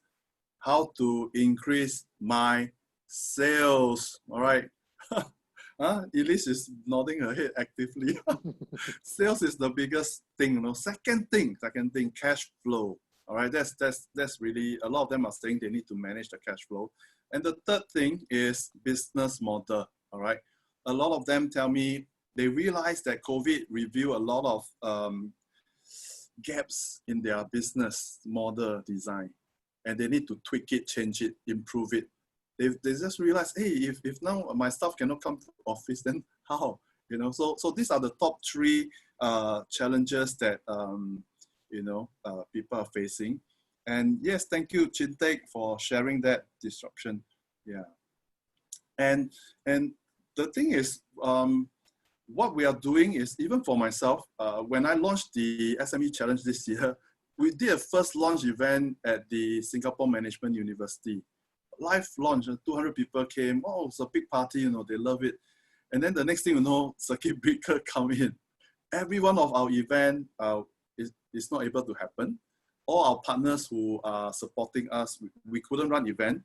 how to increase my sales. All right. Elise is nodding her head actively. Sales is the biggest thing. You know. Second thing, cash flow. All right, that's really, a lot of them are saying they need to manage the cash flow. And the third thing is business model. All right, a lot of them tell me they realize that COVID revealed a lot of gaps in their business model design, and they need to tweak it, change it, improve it. They just realize, hey, if now my staff cannot come to office, then how? You know, so these are the top 3 challenges that people are facing. And yes, thank you, Chintek, for sharing that disruption. Yeah, and the thing is, what we are doing is, even for myself, when I launched the SME Challenge this year, we did a first launch event at the Singapore Management University. Live launch, 200 people came. Oh, it's a big party, you know, they love it. And then the next thing you know, circuit breaker come in. Every one of our event is not able to happen. All our partners who are supporting us, we couldn't run event.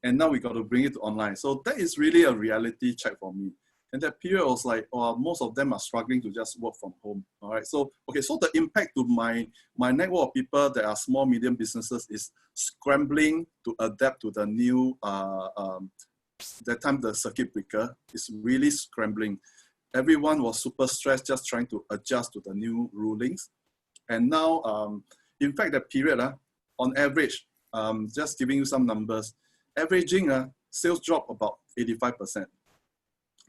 And now we got to bring it to online. So that is really a reality check for me. And that period was like, most of them are struggling to just work from home. All right. So, okay. So the impact to my network of people that are small, medium businesses is scrambling to adapt to the new, that time the circuit breaker is really scrambling. Everyone was super stressed, just trying to adjust to the new rulings. And now, in fact, that period, on average, just giving you some numbers, averaging sales drop about 85%.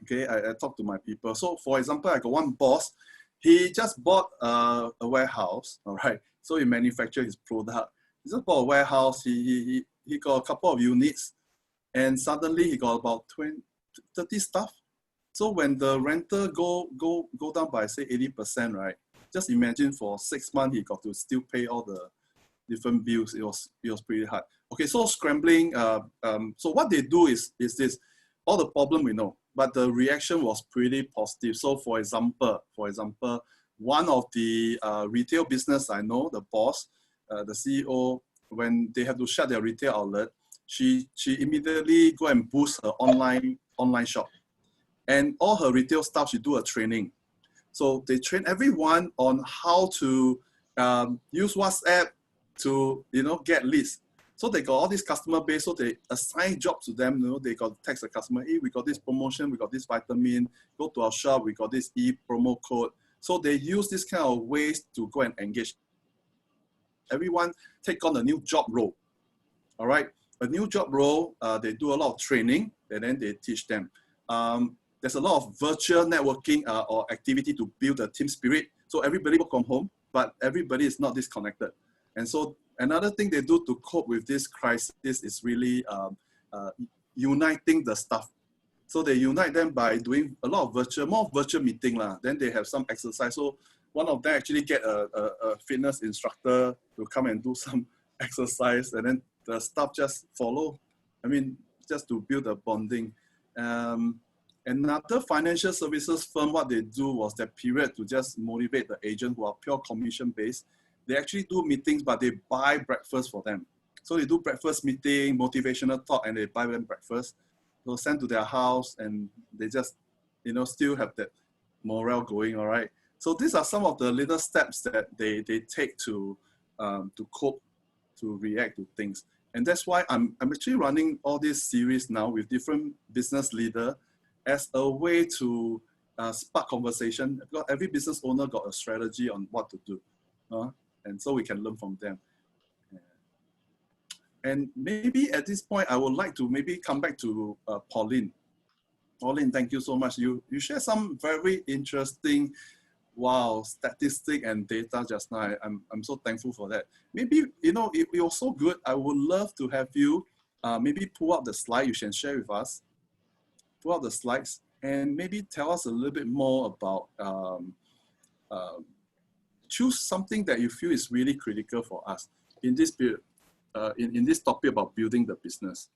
Okay, I talked to my people. So for example, I got one boss, he just bought a warehouse, all right? So he manufactured his product. He just bought a warehouse, he got a couple of units, and suddenly he got about 30 staff. So when the rental go down by say 80%, right? Just imagine for 6 months, he got to still pay all the different bills. It was pretty hard. Okay, so scrambling, so what they do is this, all the problem we know, but the reaction was pretty positive. So for example, one of the retail business I know, the boss, the CEO, when they have to shut their retail outlet, she immediately go and boost her online shop. And all her retail staff, she do a training. So they train everyone on how to use WhatsApp to get leads. So they got all this customer base, so they assign jobs to them. You know, they got to text the customer, hey, we got this promotion, we got this vitamin, go to our shop, we got this promo code. So they use this kind of ways to go and engage. Everyone take on a new job role, all right? A new job role, they do a lot of training, and then they teach them. There's a lot of virtual networking or activity to build a team spirit. So everybody work from home, but everybody is not disconnected. And so another thing they do to cope with this crisis is really uniting the staff. So they unite them by doing a lot of more virtual meeting lah. Then they have some exercise. So one of them actually get a fitness instructor to come and do some exercise, and then the staff just follow. I mean, just to build a bonding. Another financial services firm, what they do was that period to just motivate the agent who are pure commission based. They actually do meetings, but they buy breakfast for them. So they do breakfast meeting, motivational talk, and they buy them breakfast. So send to their house, and they just, you know, still have that morale going, all right? So these are some of the little steps that they take to cope, to react to things. And that's why I'm actually running all this series now with different business leaders as a way to spark conversation. Because every business owner got a strategy on what to do. And so we can learn from them. And maybe at this point, I would like to maybe come back to Pauline. Pauline, thank you so much. You share some very interesting, statistic and data just now. I'm so thankful for that. Maybe, you know, if you're so good, I would love to have you maybe pull out the slide you can share with us. Pull out the slides and maybe tell us a little bit more about choose something that you feel is really critical for us in this period, in this topic about building the business.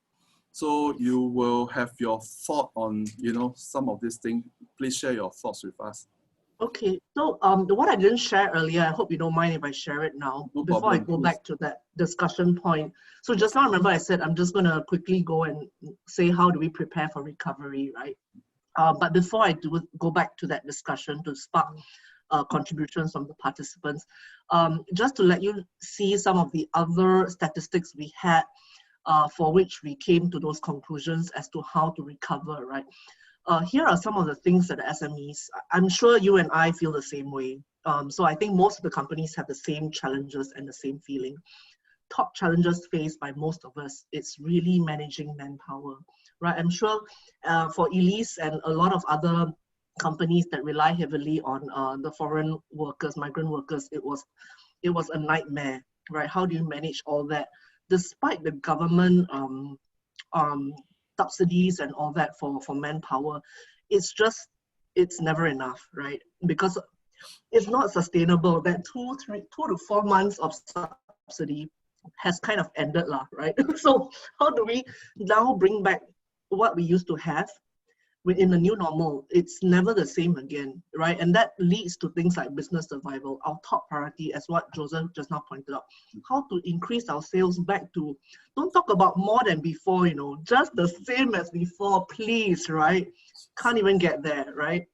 So you will have your thought on, you know, some of these things. Please share your thoughts with us. Okay, so what I didn't share earlier, I hope you don't mind if I share it now, No before problem, I go please. back to that discussion point. So just now, remember I said I'm just going to quickly go and say how do we prepare for recovery, right? But before I do go back to that discussion to spark contributions from the participants, just to let you see some of the other statistics we had for which we came to those conclusions as to how to recover, right? Here are some of the things that the SMEs, I'm sure you and I feel the same way. So I think most of the companies have the same challenges and the same feeling. Top challenges faced by most of us, it's really managing manpower, right? I'm sure for Elise and a lot of other companies that rely heavily on the foreign workers, migrant workers, it was a nightmare, right? How do you manage all that? Despite the government subsidies and all that for manpower, it's never enough, right? Because it's not sustainable. That 2 to 4 months of subsidy has kind of ended, right? So how do we now bring back what we used to have within the new normal? It's never the same again, right? And that leads to things like business survival. Our top priority, as what Joseph just now pointed out, how to increase our sales back to, don't talk about more than before, you know, just the same as before, please, right? Can't even get there, right?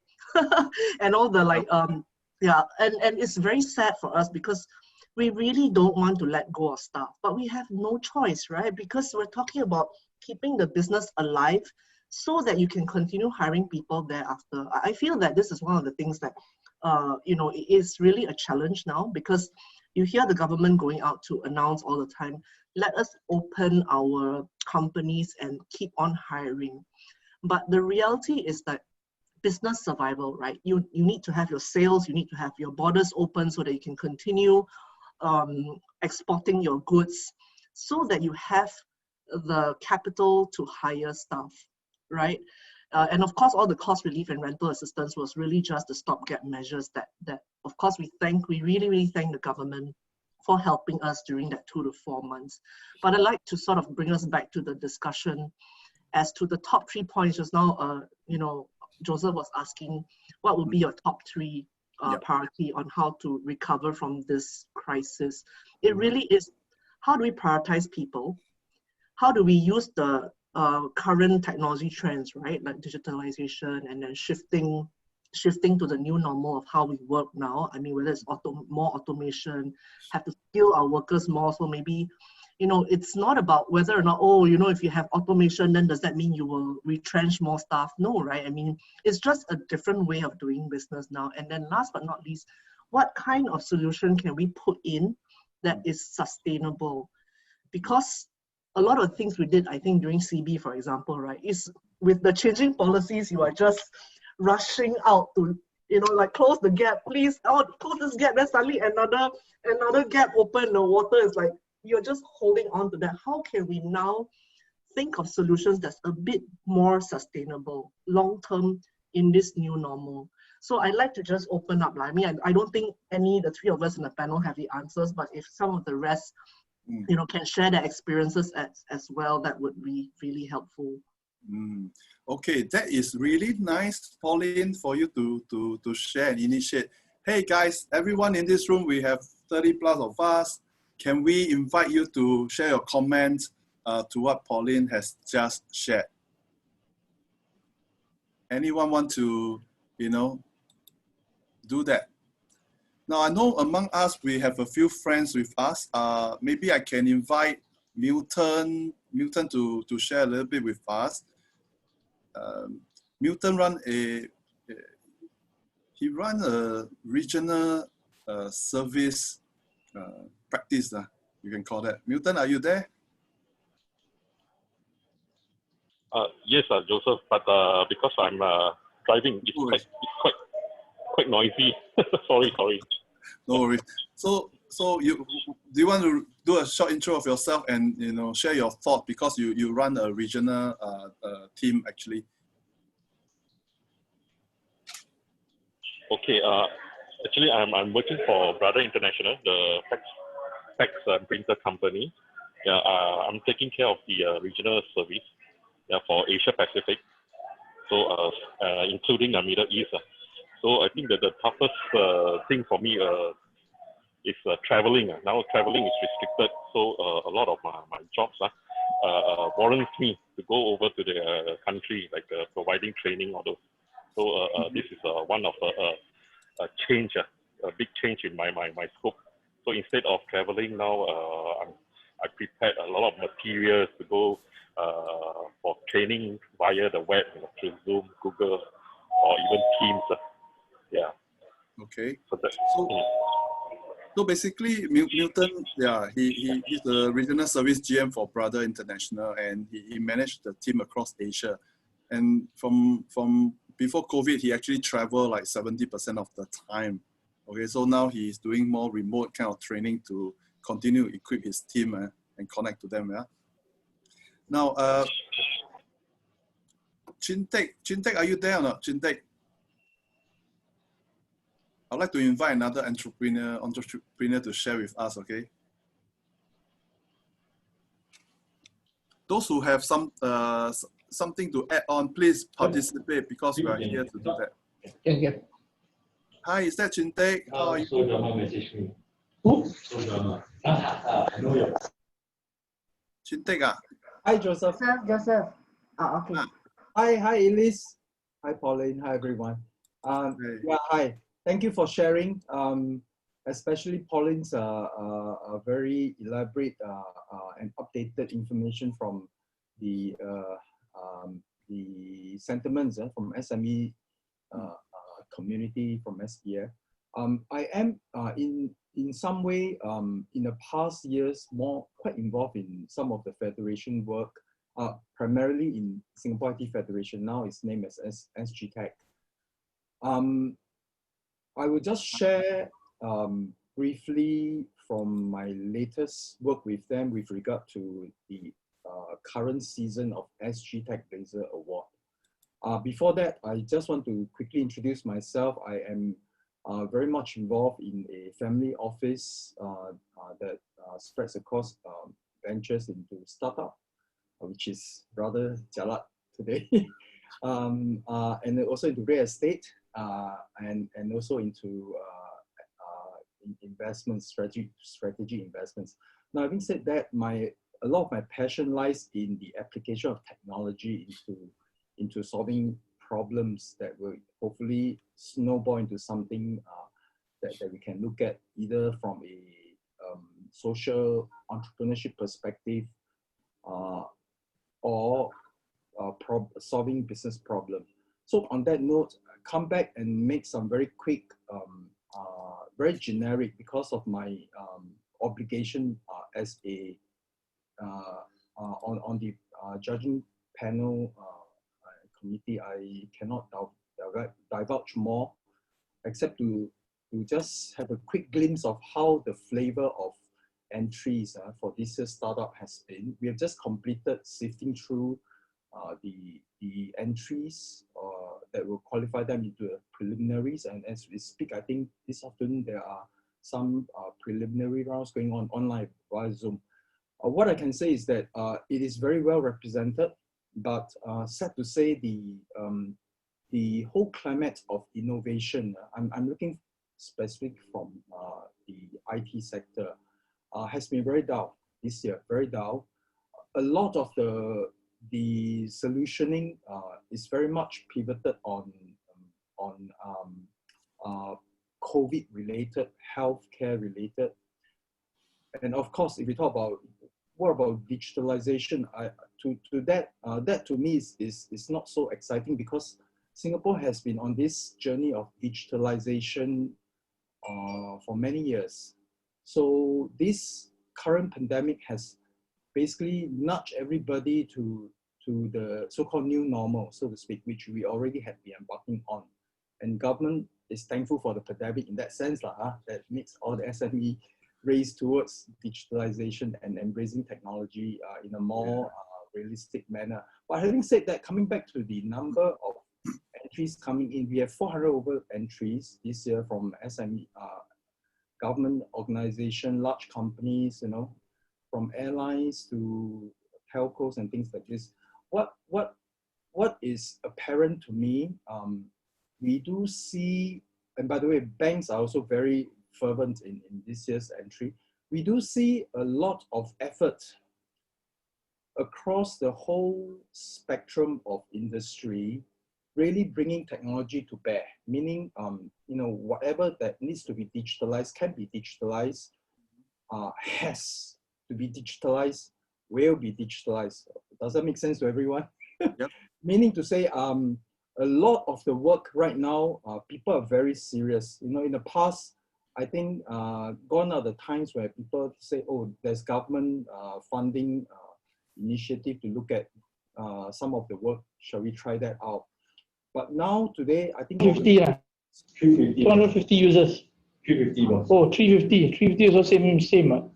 And all the and it's very sad for us because we really don't want to let go of staff, but we have no choice, right? Because we're talking about keeping the business alive so that you can continue hiring people thereafter. I feel that this is one of the things that, you know, it is really a challenge now, because you hear the government going out to announce all the time, let us open our companies and keep on hiring. But the reality is that business survival, right? You need to have your sales, you need to have your borders open so that you can continue exporting your goods, so that you have the capital to hire staff, right? And of course, all the cost relief and rental assistance was really just the stopgap measures that of course we really, really thank the government for helping us during that 2 to 4 months. But I'd like to sort of bring us back to the discussion as to the top 3 points. Just now, you know, Joseph was asking, what would be your top 3 priority on how to recover from this crisis? It really is, how do we prioritize people? How do we use the current technology trends, right? Like digitalization, and then shifting to the new normal of how we work now. I mean, whether it's more automation, have to skill our workers more. So maybe, it's not about whether or not, oh, if you have automation, then does that mean you will retrench more staff? No, right? I mean, it's just a different way of doing business now. And then last but not least, what kind of solution can we put in that is sustainable? Because a lot of things we did, I think, during CB, for example, right, is with the changing policies, you are just rushing out to, like close the gap, please, close this gap, then suddenly another gap open, the water is like, you're just holding on to that. How can we now think of solutions that's a bit more sustainable, long-term in this new normal? So I'd like to just open up. I mean, I don't think the three of us in the panel have the answers, but if some of the rest, can share their experiences as well, that would be really helpful. Okay, that is really nice, Pauline, for you to share and initiate. Hey guys, everyone in this room, we have 30 plus of us. Can we invite you to share your comments to what Pauline has just shared? Anyone want to, do that? Now, I know among us, we have a few friends with us. Maybe I can invite Milton to share a little bit with us. Milton runs a regional service practice, you can call that. Milton, are you there? Yes, Joseph, but because I'm driving, it's quite noisy. sorry. No worries. So do you want to do a short intro of yourself and share your thought, because you run a regional team actually? Okay. Actually, I'm working for Brother International, the fax printer company. Yeah, I'm taking care of the regional service for Asia Pacific, so including the Middle East. So I think that the toughest thing for me is traveling. Now traveling is restricted, so a lot of my jobs warrants me to go over to the country, like providing training or those. So this is one of a change, a big change in my scope. So instead of traveling now, I prepared a lot of materials to go for training via the web, through Zoom, Google, or even Teams. Yeah. Okay. So, so basically, Milton, he's the regional service GM for Brother International, and he managed the team across Asia. And from before COVID, he actually traveled like 70% of the time. Okay, so now he's doing more remote kind of training to continue to equip his team and connect to them. Yeah. Now, Chintek, are you there or not? Chintek, I'd like to invite another entrepreneur to share with us. Okay. Those who have something to add on, please participate, because we are here to do that. Hi, is that Chintek? How are you? Chintek, Hi, Joseph. Joseph. Oh, okay. Hi, Elise. Hi, Pauline. Hi, everyone. Yeah, hi. Thank you for sharing, especially Pauline's very elaborate and updated information from the sentiments from SME community from SPETA. I am in some way in the past years quite involved in some of the federation work, primarily in Singapore IT Federation. Now it's named as SGTech. I will just share briefly from my latest work with them with regard to the current season of SGTech Blazer Award. Before that, I just want to quickly introduce myself. I am very much involved in a family office that spreads across ventures into startup, which is rather jalat today, and also into real estate, and also into investment strategy investments. Now, having said that, a lot of my passion lies in the application of technology into solving problems that will hopefully snowball into something that we can look at either from a social entrepreneurship perspective or solving business problem. So on that note, come back and make some very quick, very generic, because of my obligation as a on the judging panel committee. I cannot divulge more, except to just have a quick glimpse of how the flavor of entries for this year's startup has been. We have just completed sifting through the entries that will qualify them into preliminaries, and as we speak, I think this afternoon there are some preliminary rounds going on online via Zoom. What I can say is that it is very well represented, but sad to say the whole climate of innovation, I'm looking specific from the IT sector, has been very down this year, very down. A lot of the solutioning is very much pivoted on COVID related, healthcare related. And of course, if we talk about what about digitalization, that to me is not so exciting, because Singapore has been on this journey of digitalization for many years. So this current pandemic has basically nudged everybody to the so-called new normal, so to speak, which we already had been embarking on. And government is thankful for the pandemic in that sense, that makes all the SME race towards digitalization and embracing technology in a more realistic manner. But having said that, coming back to the number of entries coming in, we have 400 over entries this year from SME, government organization, large companies, from airlines to telcos and things like this. What is apparent to me, we do see, and by the way, banks are also very fervent in this year's entry. We do see a lot of effort across the whole spectrum of industry, really bringing technology to bear, meaning, whatever that needs to be digitalized can be digitalized, has to be digitalized, will be digitalized. Does that make sense to everyone? Yep. Meaning to say, a lot of the work right now, people are very serious. In the past, I think gone are the times where people say, oh, there's government funding initiative to look at some of the work. Shall we try that out? But now, today, I think 50, 250 users. 350. Oh, 350. 350 is also same.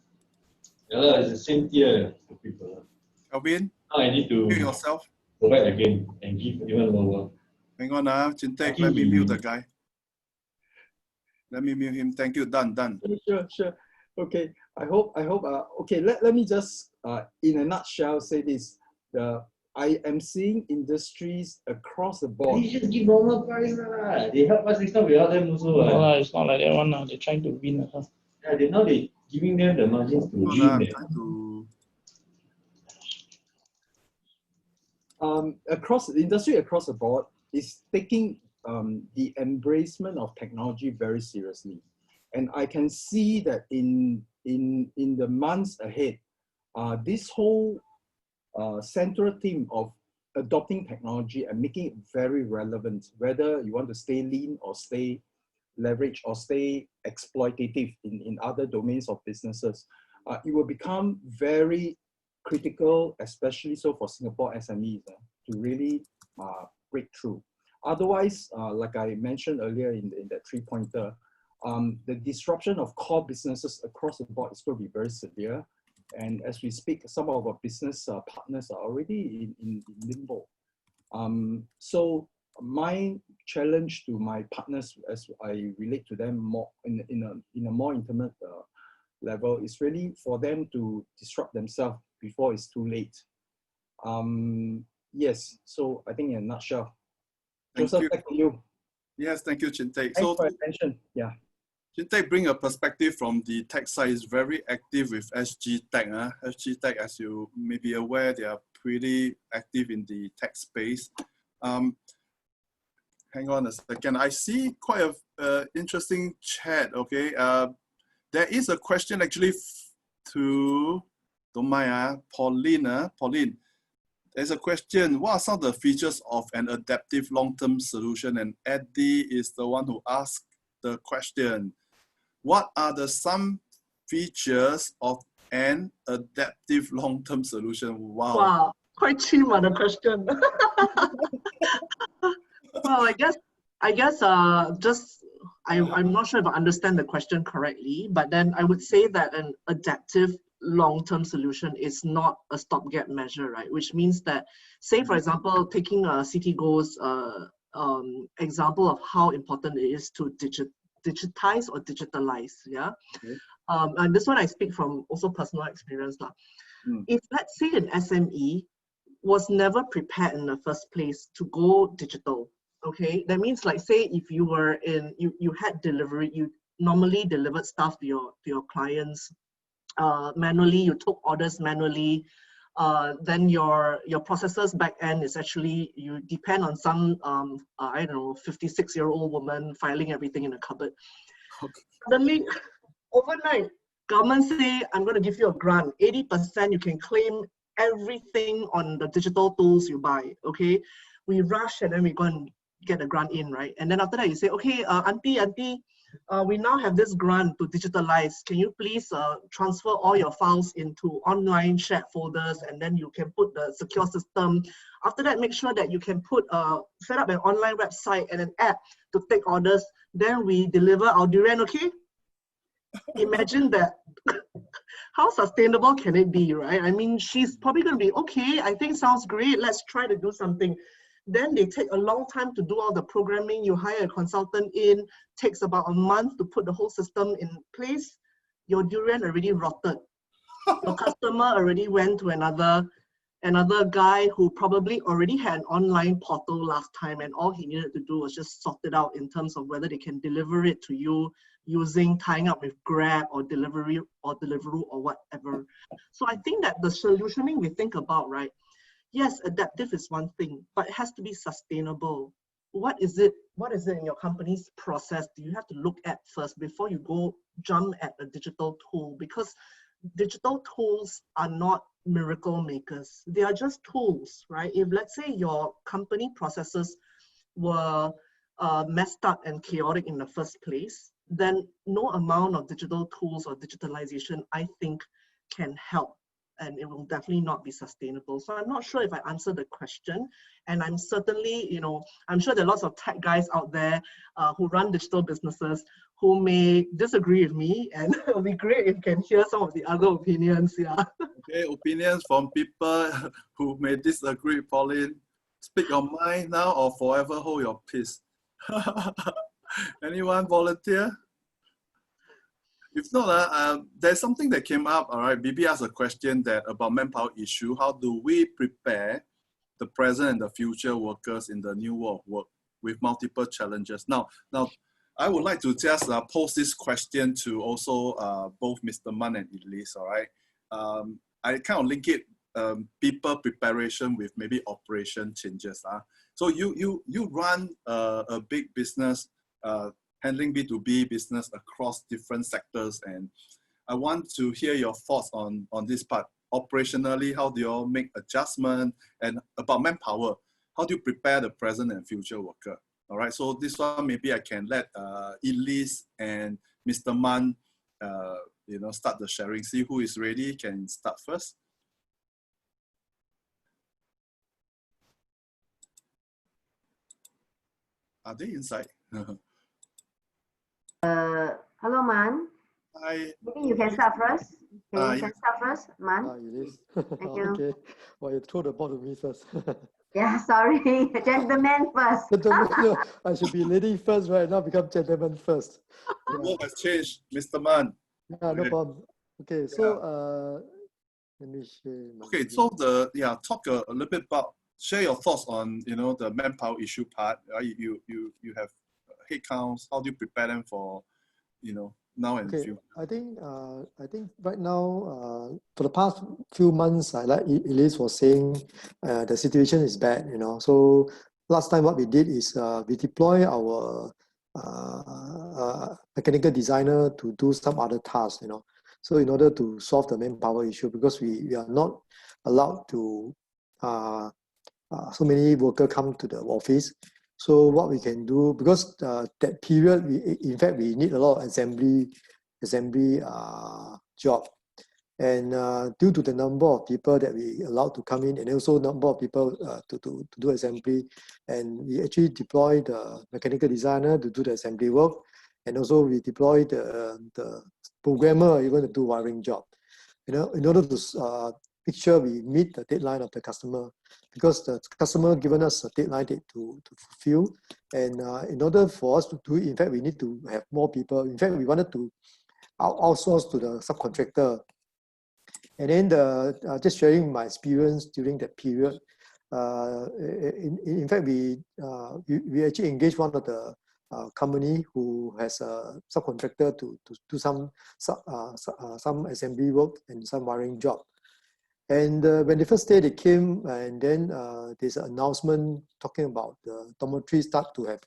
Yeah, it's the same tier for people. Alvin, Now I need to mute yourself. go back again and give even more work. Hang on, Chintek, let me mute the guy. Let me mute him. Thank you. Done. Sure. Okay. I hope. Okay. Let me just, in a nutshell, say this. I am seeing industries across the board. You just give normal price lah. They help us next time without them also. No, it's not like that one. They're trying to win. Yeah, they giving them the margins to win. Across the industry, across the board, is taking the embracement of technology very seriously, and I can see that in the months ahead, this whole central theme of adopting technology and making it very relevant, whether you want to stay lean or stay leverage or stay exploitative in other domains of businesses, it will become very critical, especially so for Singapore SMEs to really break through. Otherwise, like I mentioned earlier in that three-pointer, the disruption of core businesses across the board is going to be very severe. And as we speak, some of our business partners are already in limbo. So my challenge to my partners, as I relate to them more in a more intimate level, is really for them to disrupt themselves before it's too late. Yes, so I think in a nutshell. Joseph, back to you. Yes, thank you, Chintek. Thanks for your attention. Yeah. Chintek bring a perspective from the tech side. Is very active with SGTech. SGTech, as you may be aware, they are pretty active in the tech space. Hang on a second. I see quite a interesting chat. Okay, there is a question actually to, don't mind, Pauline. Pauline, there's a question. What are some of the features of an adaptive long-term solution? And Eddie is the one who asked the question. What are some features of an adaptive long-term solution? Wow. Wow, quite cheap on the question. Well, I'm not sure if I understand the question correctly, but then I would say that an adaptive long-term solution is not a stopgap measure, right? Which means that, say for example, taking CityGo's example of how important it is to digitize or digitalize, yeah? Okay. And this one I speak from also personal experience. If let's say an SME was never prepared in the first place to go digital, okay, that means like say if you were you had delivery, you normally delivered stuff to your clients manually, you took orders manually, then your processes back end is actually, you depend on some I don't know, 56-year-old woman filing everything in a cupboard. Okay. Suddenly, overnight, government say, I'm going to give you a grant, 80% you can claim everything on the digital tools you buy, okay? We rush and then we go and get the grant in, right? And then after that you say, okay, auntie, we now have this grant to digitalize. Can you please transfer all your files into online shared folders, and then you can put the secure system. After that, make sure that you can put set up an online website and an app to take orders. Then we deliver our durian, okay? Imagine that. How sustainable can it be, right? I mean, she's probably going to be, okay, I think sounds great. Let's try to do something. Then they take a long time to do all the programming. You hire a consultant in, takes about a month to put the whole system in place. Your durian already rotted. Your customer already went to another guy who probably already had an online portal last time, and all he needed to do was just sort it out in terms of whether they can deliver it to you using tying up with Grab or Deliveroo or whatever. So I think that the solutioning we think about, right? Yes, adaptive is one thing, but it has to be sustainable. What is it in your company's process do you have to look at first before you go jump at a digital tool? Because digital tools are not miracle makers. They are just tools, right? If let's say your company processes were messed up and chaotic in the first place, then no amount of digital tools or digitalization, I think, can help. And it will definitely not be sustainable. So I'm not sure if I answered the question. And I'm certainly, I'm sure there are lots of tech guys out there who run digital businesses who may disagree with me, and it will be great if you can hear some of the other opinions. Yeah. Okay, opinions from people who may disagree, Pauline. Speak your mind now or forever hold your peace. Anyone volunteer? If not, there's something that came up, all right, Bibi asked a question about manpower issue. How do we prepare the present and the future workers in the new world of work with multiple challenges? Now, I would like to just pose this question to also both Mr. Mann and Elise, all right? I kind of link it, people preparation with maybe operation changes. So you run a big business, handling B2B business across different sectors. And I want to hear your thoughts on this part. Operationally, how do you all make adjustment? And about manpower, how do you prepare the present and future worker? All right, so this one, maybe I can let Elise and Mr. Mann, start the sharing. See who is ready, can start first. Are they inside? Hello, Man. Hi. Maybe you can start first. Okay, you can start first, Man. Elise. Thank you. Okay. Well, you throw the ball to me first. Yeah, sorry. Gentleman first. Gentleman, I should be lady first, right? Now become gentleman first. The world has changed, Mr. Mann. Yeah, no problem. Okay, so let me share. Okay, so talk a little bit about, share your thoughts on the manpower issue part. You have headcounts. How do you prepare them for now and future? I think right now for the past few months, like Elise was saying, the situation is bad. So last time what we did is we deploy our mechanical designer to do some other tasks. So in order to solve the manpower issue, because we are not allowed to so many workers come to the office. So what we can do, because that period, in fact, we need a lot of assembly job. And due to the number of people that we allowed to come in, and also number of people to do assembly, and we actually deploy the mechanical designer to do the assembly work, and also we deploy the programmer even to do wiring job. You know, in order to make sure we meet the deadline of the customer, because the customer given us a deadline to fulfill, and in order for us to do it, in fact, we need to have more people. In fact, we wanted to outsource to the subcontractor. And then just sharing my experience during that period, in fact, we actually engaged one of the company who has a subcontractor to do some assembly work and some wiring job. And when the first day they came, and then there's an announcement talking about the dormitory start to have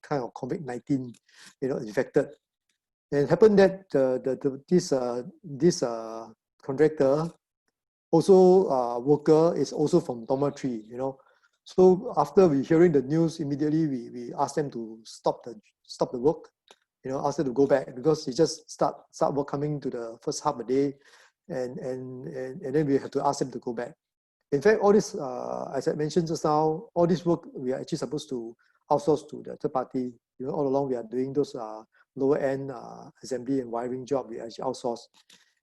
kind of COVID-19, infected. And it happened that this contractor, also worker, is also from dormitory, So after we hearing the news, immediately we asked them to stop the work, asked them to go back, because they just start work coming to the first half a day, and then we have to ask them to go back. In fact, all this, as I mentioned just now, all this work we are actually supposed to outsource to the third party. All along we are doing those lower end assembly and wiring job. We actually outsource.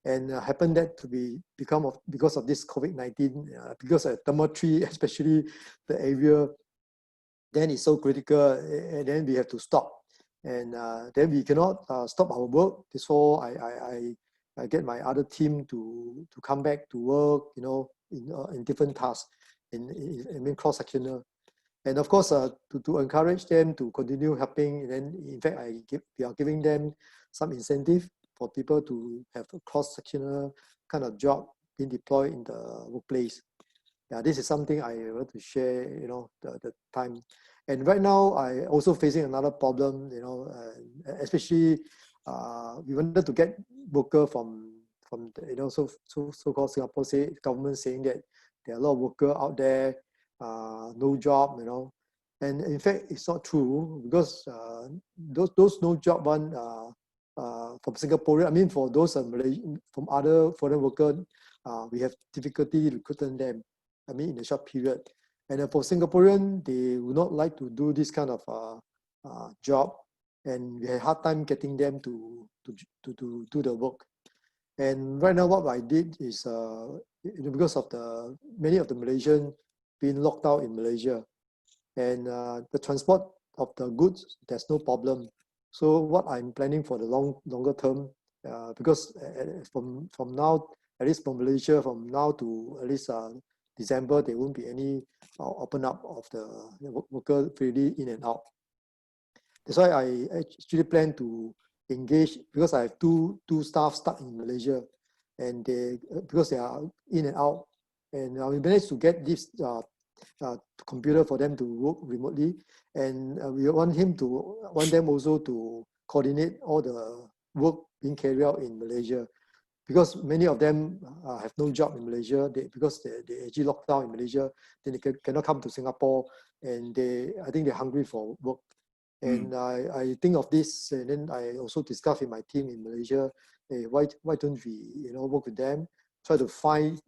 And happened that to be because of this COVID-19, because the dormitory, especially the area, then it's so critical, and then we have to stop. And then we cannot stop our work. Therefore, I get my other team to come back to work, in different tasks, in cross-sectional. And of course, to encourage them to continue helping, and then in fact, we are giving them some incentive for people to have a cross-sectional kind of job being deployed in the workplace. Yeah, this is something I want to share, the time. And right now, I also facing another problem, especially we wanted to get worker from the, so-called Singapore government saying that there are a lot of workers out there, no job, And in fact, it's not true, because those no job one, from Singaporean, I mean, for those Malaysian, from other foreign workers, we have difficulty recruiting them, in a short period. And for Singaporean, they would not like to do this kind of job, and we had a hard time getting them to do the work. And right now, what I did is, because of many of the Malaysians being locked out in Malaysia, and the transport of the goods, there's no problem. So what I'm planning for the longer term, because from now, at least from Malaysia, from now to at least December, there won't be any open up of the worker freely in and out. That's why I actually plan to engage, because I have two staff stuck in Malaysia, and because they are in and out, and we managed to get this computer for them to work remotely, and we want them also to coordinate all the work being carried out in Malaysia, because many of them have no job in Malaysia. Because they actually locked down in Malaysia, then they cannot come to Singapore, and I think they're hungry for work. And I think of this, and then I also discuss with my team in Malaysia, hey, why don't we work with them, try to find,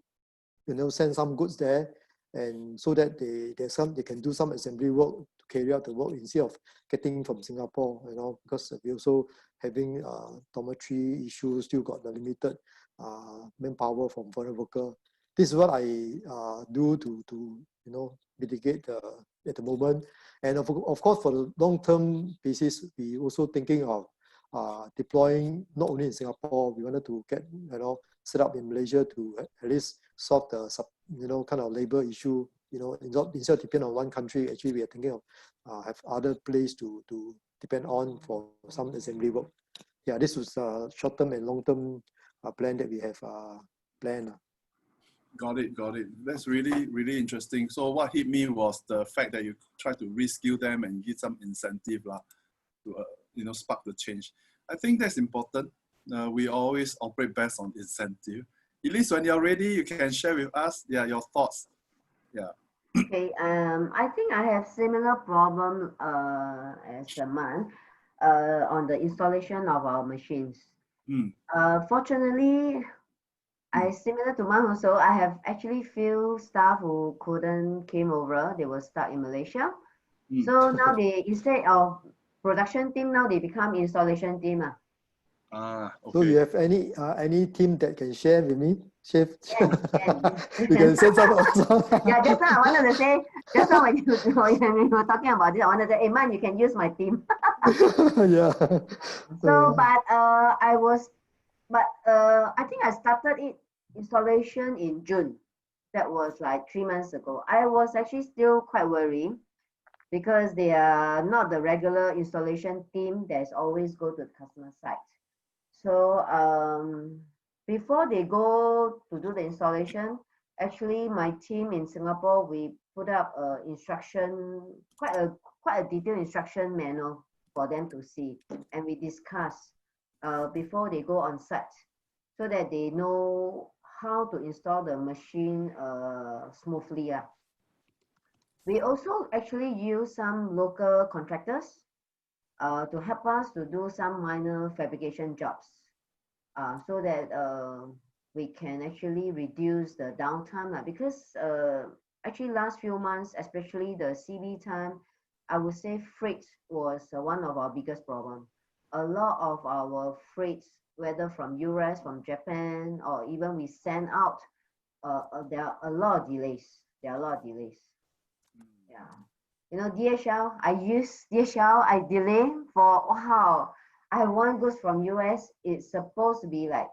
send some goods there, and so that they can do some assembly work to carry out the work instead of getting from Singapore, because we also having dormitory issues, still got the limited manpower from foreign worker. This is what I do to mitigate at the moment. And of course, for the long-term basis, we also thinking of deploying not only in Singapore. We wanted to get set up in Malaysia to at least solve the kind of labor issue. Instead of depend on one country, actually we are thinking of have other place to depend on for some assembly work. Yeah, this was a short-term and long-term plan that we have planned. Got it. That's really interesting. So what hit me was the fact that you try to reskill them and give some incentive to spark the change. I think that's important, we always operate best on incentive. Elise, when you're ready, you can share with us, yeah, your thoughts. Yeah. Okay, I think I have similar problem as Man on the installation of our machines. Fortunately, similar to Man also, I have actually few staff who couldn't came over. They were stuck in Malaysia. So now they, instead of production team, now they become installation team. Okay. So you have any team that can share with me? Chef? Can. You can send some also. Yeah, just now I wanted to say, just now when you were talking about this, I wanted to say, hey man, you can use my team. Yeah. So, but I think I started installation in June. That was like 3 months ago. I was actually still quite worried because they are not the regular installation team that's always go to the customer site. So before they go to do the installation, actually my team in Singapore, we put up a instruction, quite a detailed instruction manual for them to see, and we discuss before they go on site so that they know how to install the machine smoothly. We also actually use some local contractors to help us to do some minor fabrication jobs so that we can actually reduce the downtime because actually last few months, especially the CB time, I would say freight was one of our biggest problems. A lot of our freight, whether from US, from Japan, or even we send out, there are a lot of delays. Yeah. You know, DHL, I use DHL, I delay for, wow, I have one goods from US, it's supposed to be like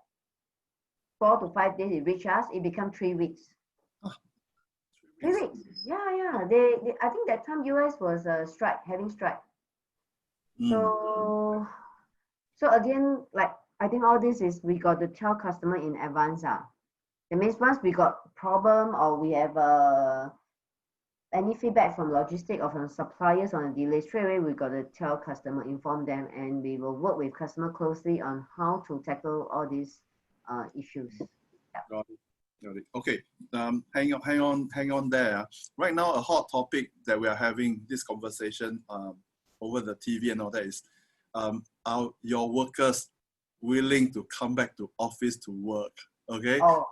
4 to 5 days, it reach us, it become 3 weeks. 3 weeks, yeah. I think that time US was having strike. So again, like, I think all this is, we got to tell customer in advance. That means once we got problem or we have any feedback from logistic or from suppliers on a delay, straight away we got to tell customer, inform them, and we will work with customer closely on how to tackle all these issues. Yeah. Got it. Okay, hang on there. Right now, a hot topic that we are having this conversation over the TV and all that is, are your workers willing to come back to office to work? Okay. Oh.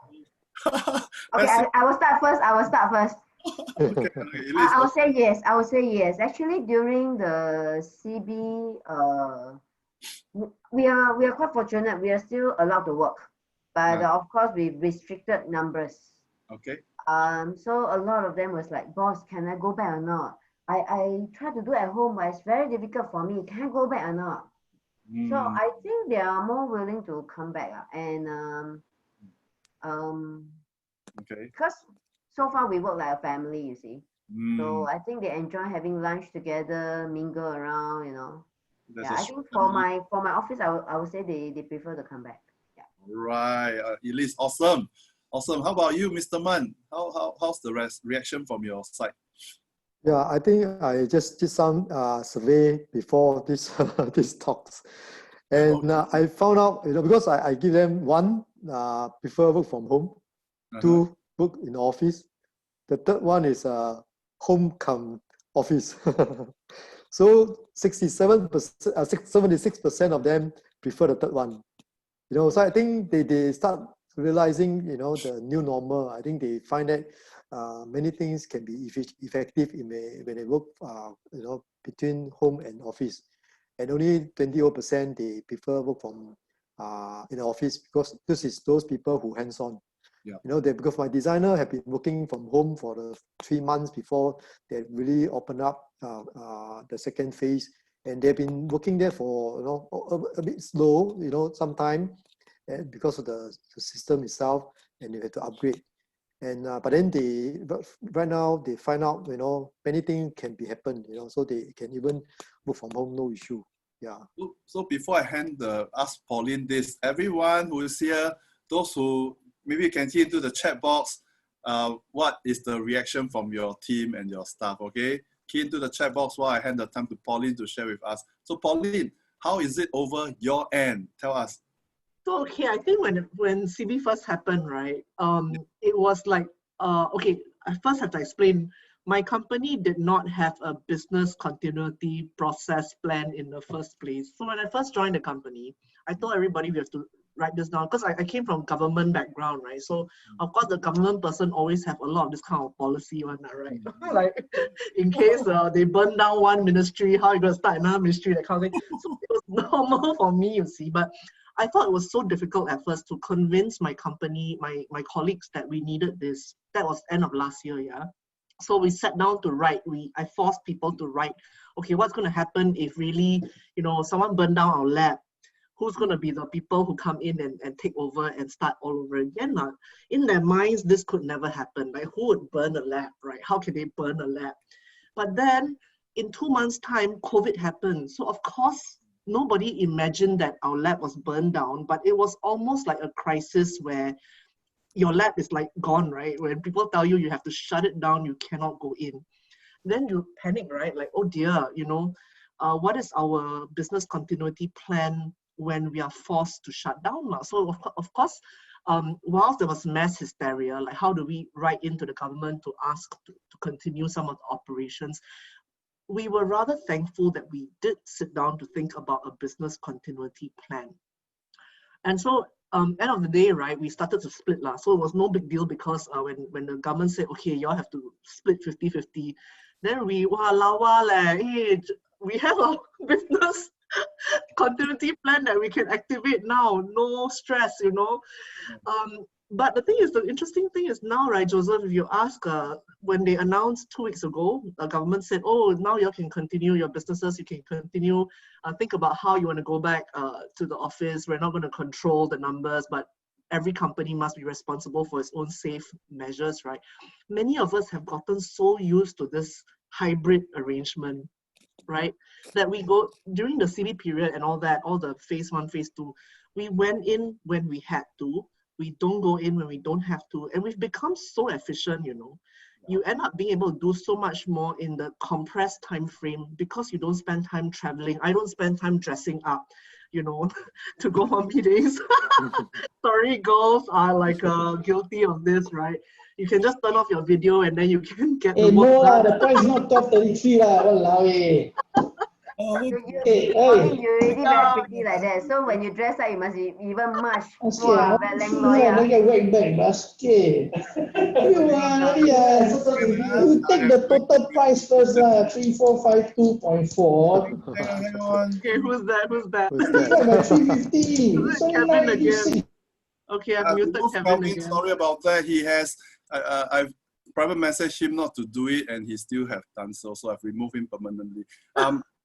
Okay, I will start first. Okay, I will say yes. Actually, during the CB, we are quite fortunate. We are still allowed to work, but of course, we restricted numbers. Okay. So a lot of them was like, boss, can I go back or not? I try to do at home, but it's very difficult for me. Can I go back or not? So I think they are more willing to come back, and okay. Because so far we work like a family, you see. So I think they enjoy having lunch together, mingle around, you know. Yeah, I think for my office, I would say they prefer to come back. Yeah. Right, Elise, awesome. How about you, Mr. Man? How's the reaction from your side? Yeah, I think I just did some survey before this these talks, and I found out, you know, because I give them one prefer work from home, 2 work in office, the third one is home come office. So 76% of them prefer the third one. You know, so I think they start realizing, you know, the new normal. I think they find that many things can be effective when they work, you know, between home and office, and only 20% they prefer work from in the office, because this is those people who hands-on. Yeah. You know, because my designer have been working from home for the 3 months before they really open up the second phase, and they've been working there for, you know, a bit slow, you know, sometime because of the system itself, and they have to upgrade. And but then right now they find out, you know, many things can be happen, you know, so they can even work from home, no issue. Yeah. So before I ask Pauline this, everyone who is here, those who maybe you can key into the chat box, what is the reaction from your team and your staff? Okay, key into the chat box while I hand the time to Pauline to share with us. So Pauline, how is it over your end? Tell us. So okay, I think when CB first happened, right? It was like okay. I first have to explain. My company did not have a business continuity process plan in the first place. So when I first joined the company, I told everybody we have to write this down because I came from government background, right? So of course the government person always have a lot of this kind of policy one, right? Like in case they burn down one ministry, how you gonna start another ministry, that kind of thing. So it was normal for me, you see, but I thought it was so difficult at first to convince my company, my colleagues that we needed this. That was end of last year, yeah. So we sat down to write. I forced people to write, okay, what's going to happen if really, someone burned down our lab? Who's going to be the people who come in and take over and start all over again? In their minds, this could never happen. Like, who would burn a lab, right? How can they burn a lab? But then in 2 months' time, COVID happened. So of course, nobody imagined that our lab was burned down, but it was almost like a crisis where your lab is like gone, right? When people tell you you have to shut it down, you cannot go in. Then you panic, right? Like, oh dear, what is our business continuity plan when we are forced to shut down now? So of course, whilst there was mass hysteria, like how do we write into the government to ask to continue some of the operations? We were rather thankful that we did sit down to think about a business continuity plan. And so end of the day, right, we started to split. So it was no big deal because when the government said, okay, y'all have to split 50-50, then we, hey, we have a business continuity plan that we can activate now, no stress, But the thing is, the interesting thing is now, right, Joseph, if you ask, when they announced 2 weeks ago, the government said, oh, now you can continue your businesses, you can continue, think about how you want to go back to the office. We're not going to control the numbers, but every company must be responsible for its own safe measures, right? Many of us have gotten so used to this hybrid arrangement, right, that we go, during the CB period and all that, all the phase 1, phase 2, we went in when we had to. We don't go in when we don't have to. And we've become so efficient, You end up being able to do so much more in the compressed time frame because you don't spend time traveling. I don't spend time dressing up, to go on meetings. Sorry, girls are like guilty of this, right? You can just turn off your video and then you can get the work done. The price is not 12.33 walao eh. You already very pretty like that. So when you dress up, you must be even much more you whack back basket. You take the total price first, 3452.4. Hang on. Okay, who's that? Divide by 350. So Kevin again. 986. Okay, I've muted Kevin again. Sorry about that. He has, I've private messaged him not to do it and he still have done so. So I've removed him permanently.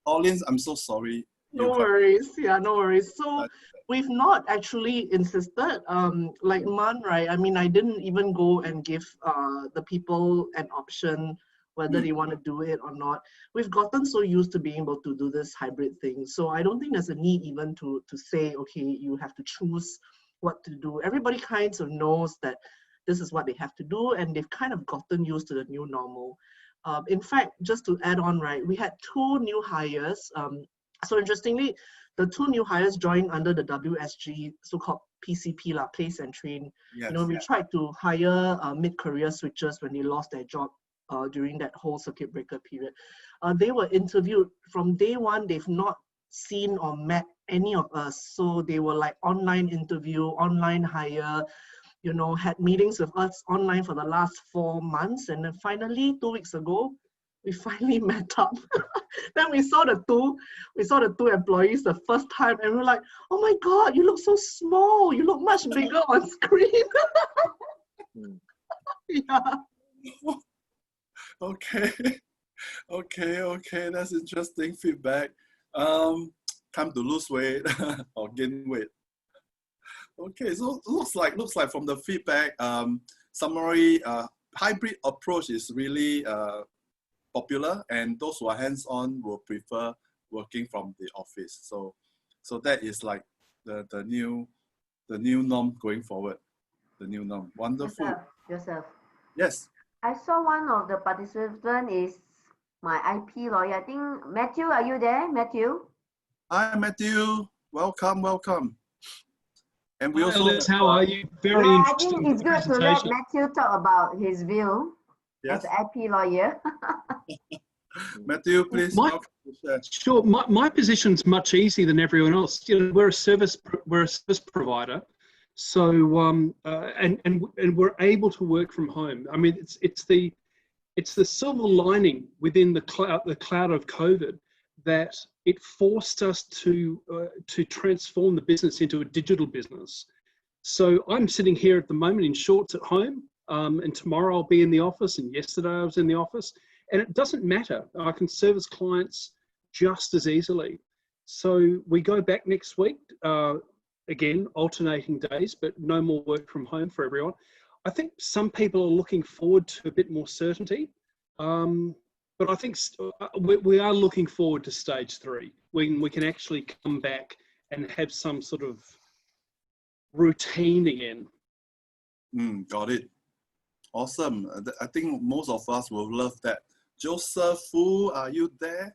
Pauline, I'm so sorry. No worries. Yeah, no worries. So we've not actually insisted, like Man, right? I mean, I didn't even go and give the people an option whether they want to do it or not. We've gotten so used to being able to do this hybrid thing. So I don't think there's a need even to say, okay, you have to choose what to do. Everybody kind of knows that this is what they have to do and they've kind of gotten used to the new normal. In fact, just to add on, right, we had 2 new hires. So interestingly, the 2 new hires joined under the WSG, so-called PCP, place and train. Yes, we tried to hire mid-career switchers when they lost their job during that whole circuit breaker period. They were interviewed from day 1. They've not seen or met any of us. So they were like online interview, online hire, had meetings with us online for the last 4 months. And then finally, 2 weeks ago, we finally met up. Then we saw the two employees the first time and we were like, oh my God, you look so small. You look much bigger on screen. Yeah. Okay. That's interesting feedback. Time to lose weight or gain weight. Okay, so looks like from the feedback summary, hybrid approach is really popular, and those who are hands-on will prefer working from the office. So that is like the new norm going forward. The new norm. Wonderful. Joseph. Yes. I saw one of the participants is my IP lawyer. I think Matthew, are you there, Matthew? Hi, Matthew. Welcome. And we Hi, also Elise, have, how are you? Very Yeah, I interesting think it's good to let presentation. Matthew talk about his view yes, as an IP lawyer. Matthew, please. My- welcome to share. Sure, my position's much easier than everyone else. You know, we're a service provider, so and we're able to work from home. I mean, it's the silver lining within the cloud of COVID that it forced us to transform the business into a digital business. So I'm sitting here at the moment in shorts at home, and tomorrow I'll be in the office, and yesterday I was in the office, and it doesn't matter. I can service clients just as easily. So we go back next week, again, alternating days, but no more work from home for everyone. I think some people are looking forward to a bit more certainty, but I think we are looking forward to stage 3, when we can actually come back and have some sort of routine again. Got it. Awesome. I think most of us will love that. Joseph Fu, are you there?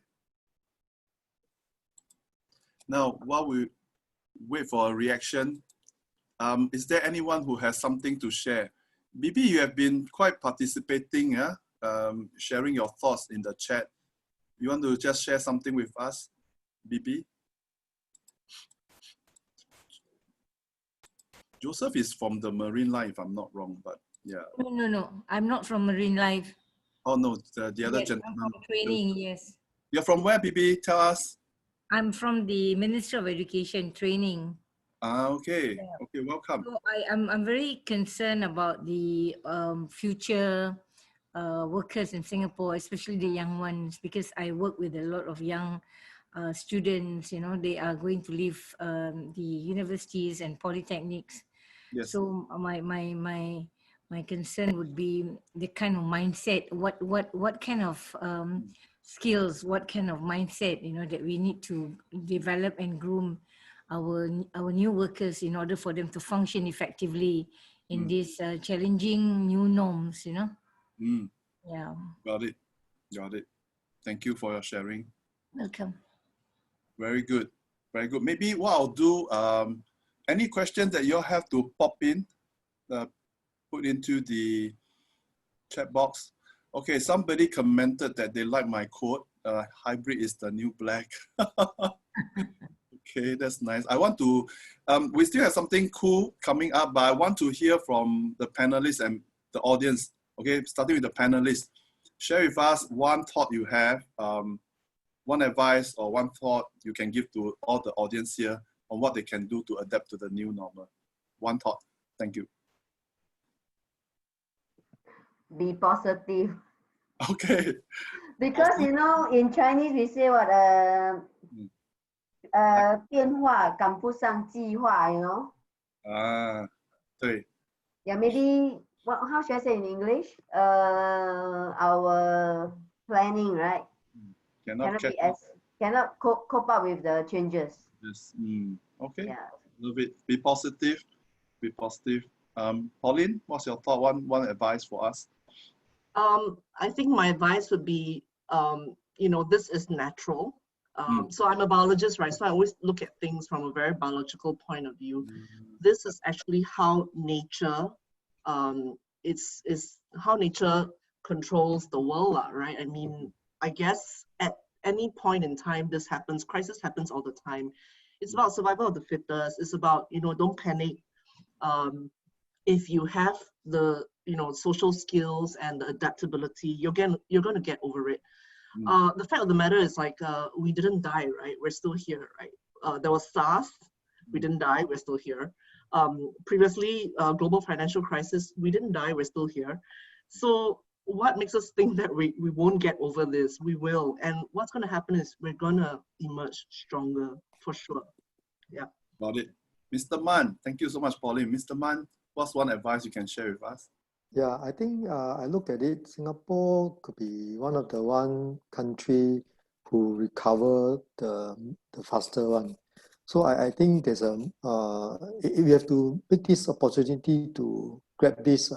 Now, while we wait for a reaction, is there anyone who has something to share? Bibi, you have been quite participating, sharing your thoughts in the chat. You want to just share something with us, Bibi? Joseph is from the Marine Line, if I'm not wrong, but yeah. No. I'm not from Marine Life. Oh no, the other Yes, gentleman. I'm from training, yes. You're from where, Bibi? Tell us. I'm from the Ministry of Education training. Okay. Yeah. Okay, welcome. So I'm very concerned about the future workers in Singapore, especially the young ones, because I work with a lot of young students. You know, they are going to leave the universities and polytechnics. Yes. So my concern would be the kind of mindset, what kind of skills, what kind of mindset, you know, that we need to develop and groom our new workers in order for them to function effectively in these challenging new norms, you know. Yeah. Got it. Got it. Thank you for your sharing. Welcome. Very good. Very good. Maybe what I'll do, any questions that you'll have to pop in, put into the chat box. Okay, somebody commented that they like my quote, hybrid is the new black. Okay, that's nice. I want to, we still have something cool coming up, but I want to hear from the panelists and the audience. Okay, starting with the panelists. Share with us one thought you have, one advice or one thought you can give to all the audience here on what they can do to adapt to the new normal. One thought. Thank you. Be positive. Okay. Because you know, in Chinese we say what 变化赶不上计划, you know. 对. Yeah, maybe how should I say in English? Our planning, right? Cannot cope up with the changes. Yes. Okay. Yeah. Love it. Be positive. Be positive. Pauline, what's your thought? One advice for us? I think my advice would be, you know, this is natural. So I'm a biologist, right? So I always look at things from a very biological point of view. This is actually how nature, it's how nature controls the world, right? I mean, I guess at any point in time, this happens. Crisis happens all the time. It's about survival of the fittest. It's about, you know, don't panic. If you have the, you know, social skills and the adaptability, you're going to get over it. The fact of the matter is, like, we didn't die, right? We're still here, right? There was SARS, we didn't die, we're still here. Previously, global financial crisis, we didn't die, we're still here. So what makes us think that we won't get over this? We will. And what's going to happen is we're going to emerge stronger, for sure. Yeah. Got it. Mr. Man, thank you so much, Pauline. Mr. Man, what's one advice you can share with us? Yeah, I think I look at it, Singapore could be one of the one country who recover the faster one. So I think there's we have to take this opportunity to grab this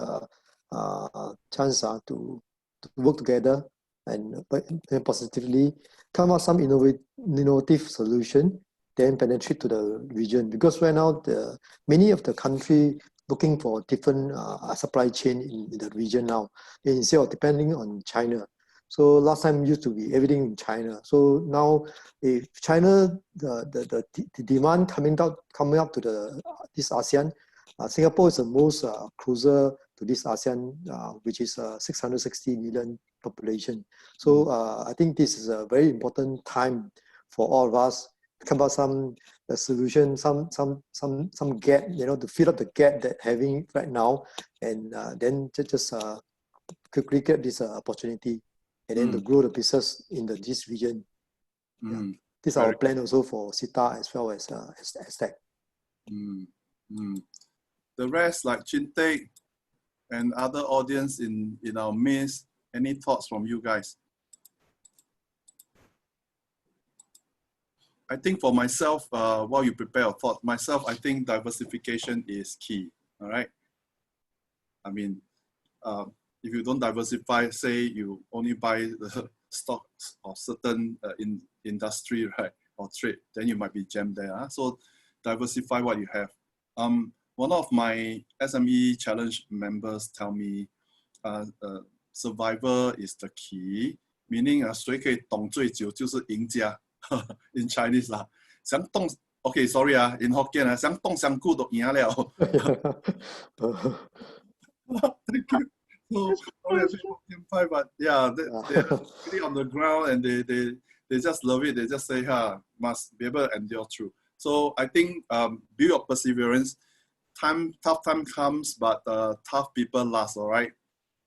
chance to work together and positively come up some innovative solution then penetrate to the region. Because right now, many of the country looking for different supply chain in the region now, instead of depending on China. So last time used to be everything in China. So now, if China, the demand coming up to this ASEAN, Singapore is the most closer to this ASEAN, which is 660 million population. So I think this is a very important time for all of us to come up some solution, some gap, to fill up the gap that having right now, and then just quickly get this opportunity, and then to grow the business in this region. Yeah. This is our plan also for SiTA as well as ASTech. The rest, like Chin-Tek and other audience in our midst, any thoughts from you guys? I think for myself, while you prepare a thought, I think diversification is key, all right? I mean, if you don't diversify, say you only buy the stocks of certain industry, right, or trade, then you might be jammed there. So diversify what you have. One of my SME challenge members tell me, survival is the key, meaning 谁可以懂最久就是赢家in Chinese 啦。想动 ，okay sorry in Hokkien 想动想顾都赢了。Thank you. So obviously Hokkien pie, but yeah, they're really on the ground and they just love it. They just say, must be able to endure through. So I think build your perseverance. Tough time comes, but tough people last, all right?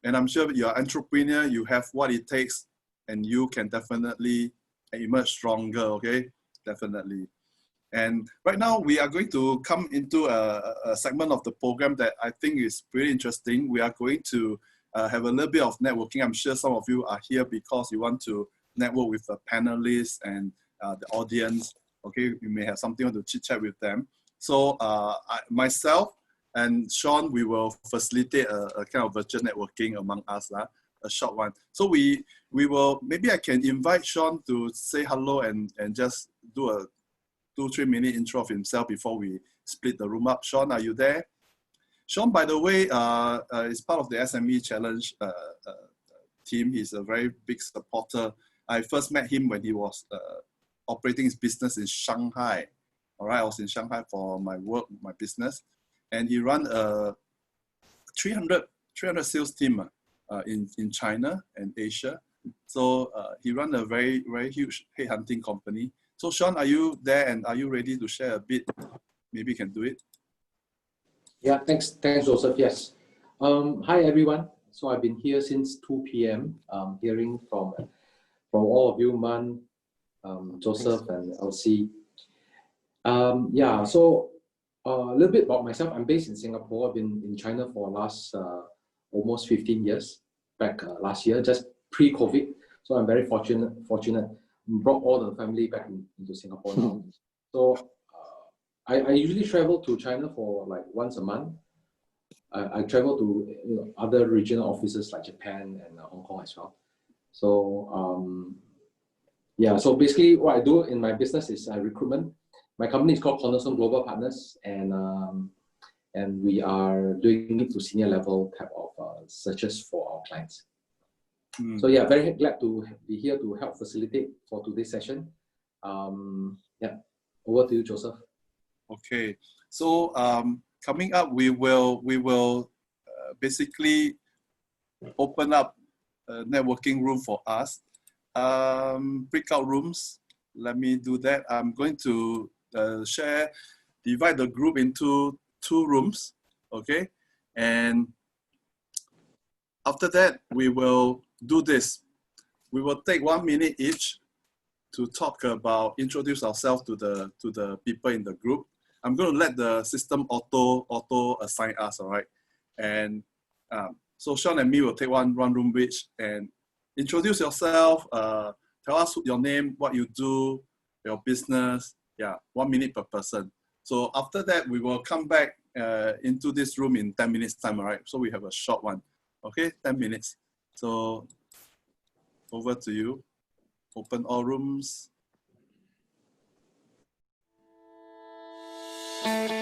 And I'm sure you're an entrepreneur, you have what it takes, and you can definitely emerge stronger, okay? Definitely. And right now, we are going to come into a segment of the program that I think is pretty interesting. We are going to have a little bit of networking. I'm sure some of you are here because you want to network with the panelists and the audience, okay? You may have something to chit-chat with them. So myself and Sean, we will facilitate a kind of virtual networking among us, a short one. So we will, maybe I can invite Sean to say hello and just do a 2-3 minute intro of himself before we split the room up. Sean, are you there? Sean, by the way, is part of the SME Challenge team. He's a very big supporter. I first met him when he was operating his business in Shanghai. All right, I was in Shanghai for my work, my business, and he ran a 300 sales team in China and Asia. So he ran a very, very huge headhunting company. So Sean, are you there and are you ready to share a bit? Maybe you can do it. Yeah, thanks Joseph. Yes. Hi everyone. So I've been here since 2 p.m. Hearing from all of you, Man, Joseph, and Elsie. Yeah, so a little bit about myself. I'm based in Singapore. I've been in China for last almost 15 years, back last year, just pre-COVID. So I'm very fortunate. Brought all the family back into Singapore now. So I usually travel to China for like once a month. I travel to other regional offices like Japan and Hong Kong as well. So yeah, so basically what I do in my business is recruitment. My company is called Cornerstone Global Partners, and we are doing mid to senior level type of searches for our clients. So yeah, very glad to be here to help facilitate for today's session. Yeah, over to you, Joseph. Okay, so coming up, we will basically open up a networking room for us. Breakout rooms. Let me do that. I'm going to divide the group into 2 rooms, okay? And after that, we will do this. We will take 1 minute each to talk about, introduce ourselves to the people in the group. I'm going to let the system auto assign us, all right? And so Sean and me will take one room each and introduce yourself, tell us your name, what you do, your business. Yeah, 1 minute per person. So after that, we will come back into this room in 10 minutes time, all right? So we have a short one, okay? 10 minutes. So over to you. Open all rooms. you.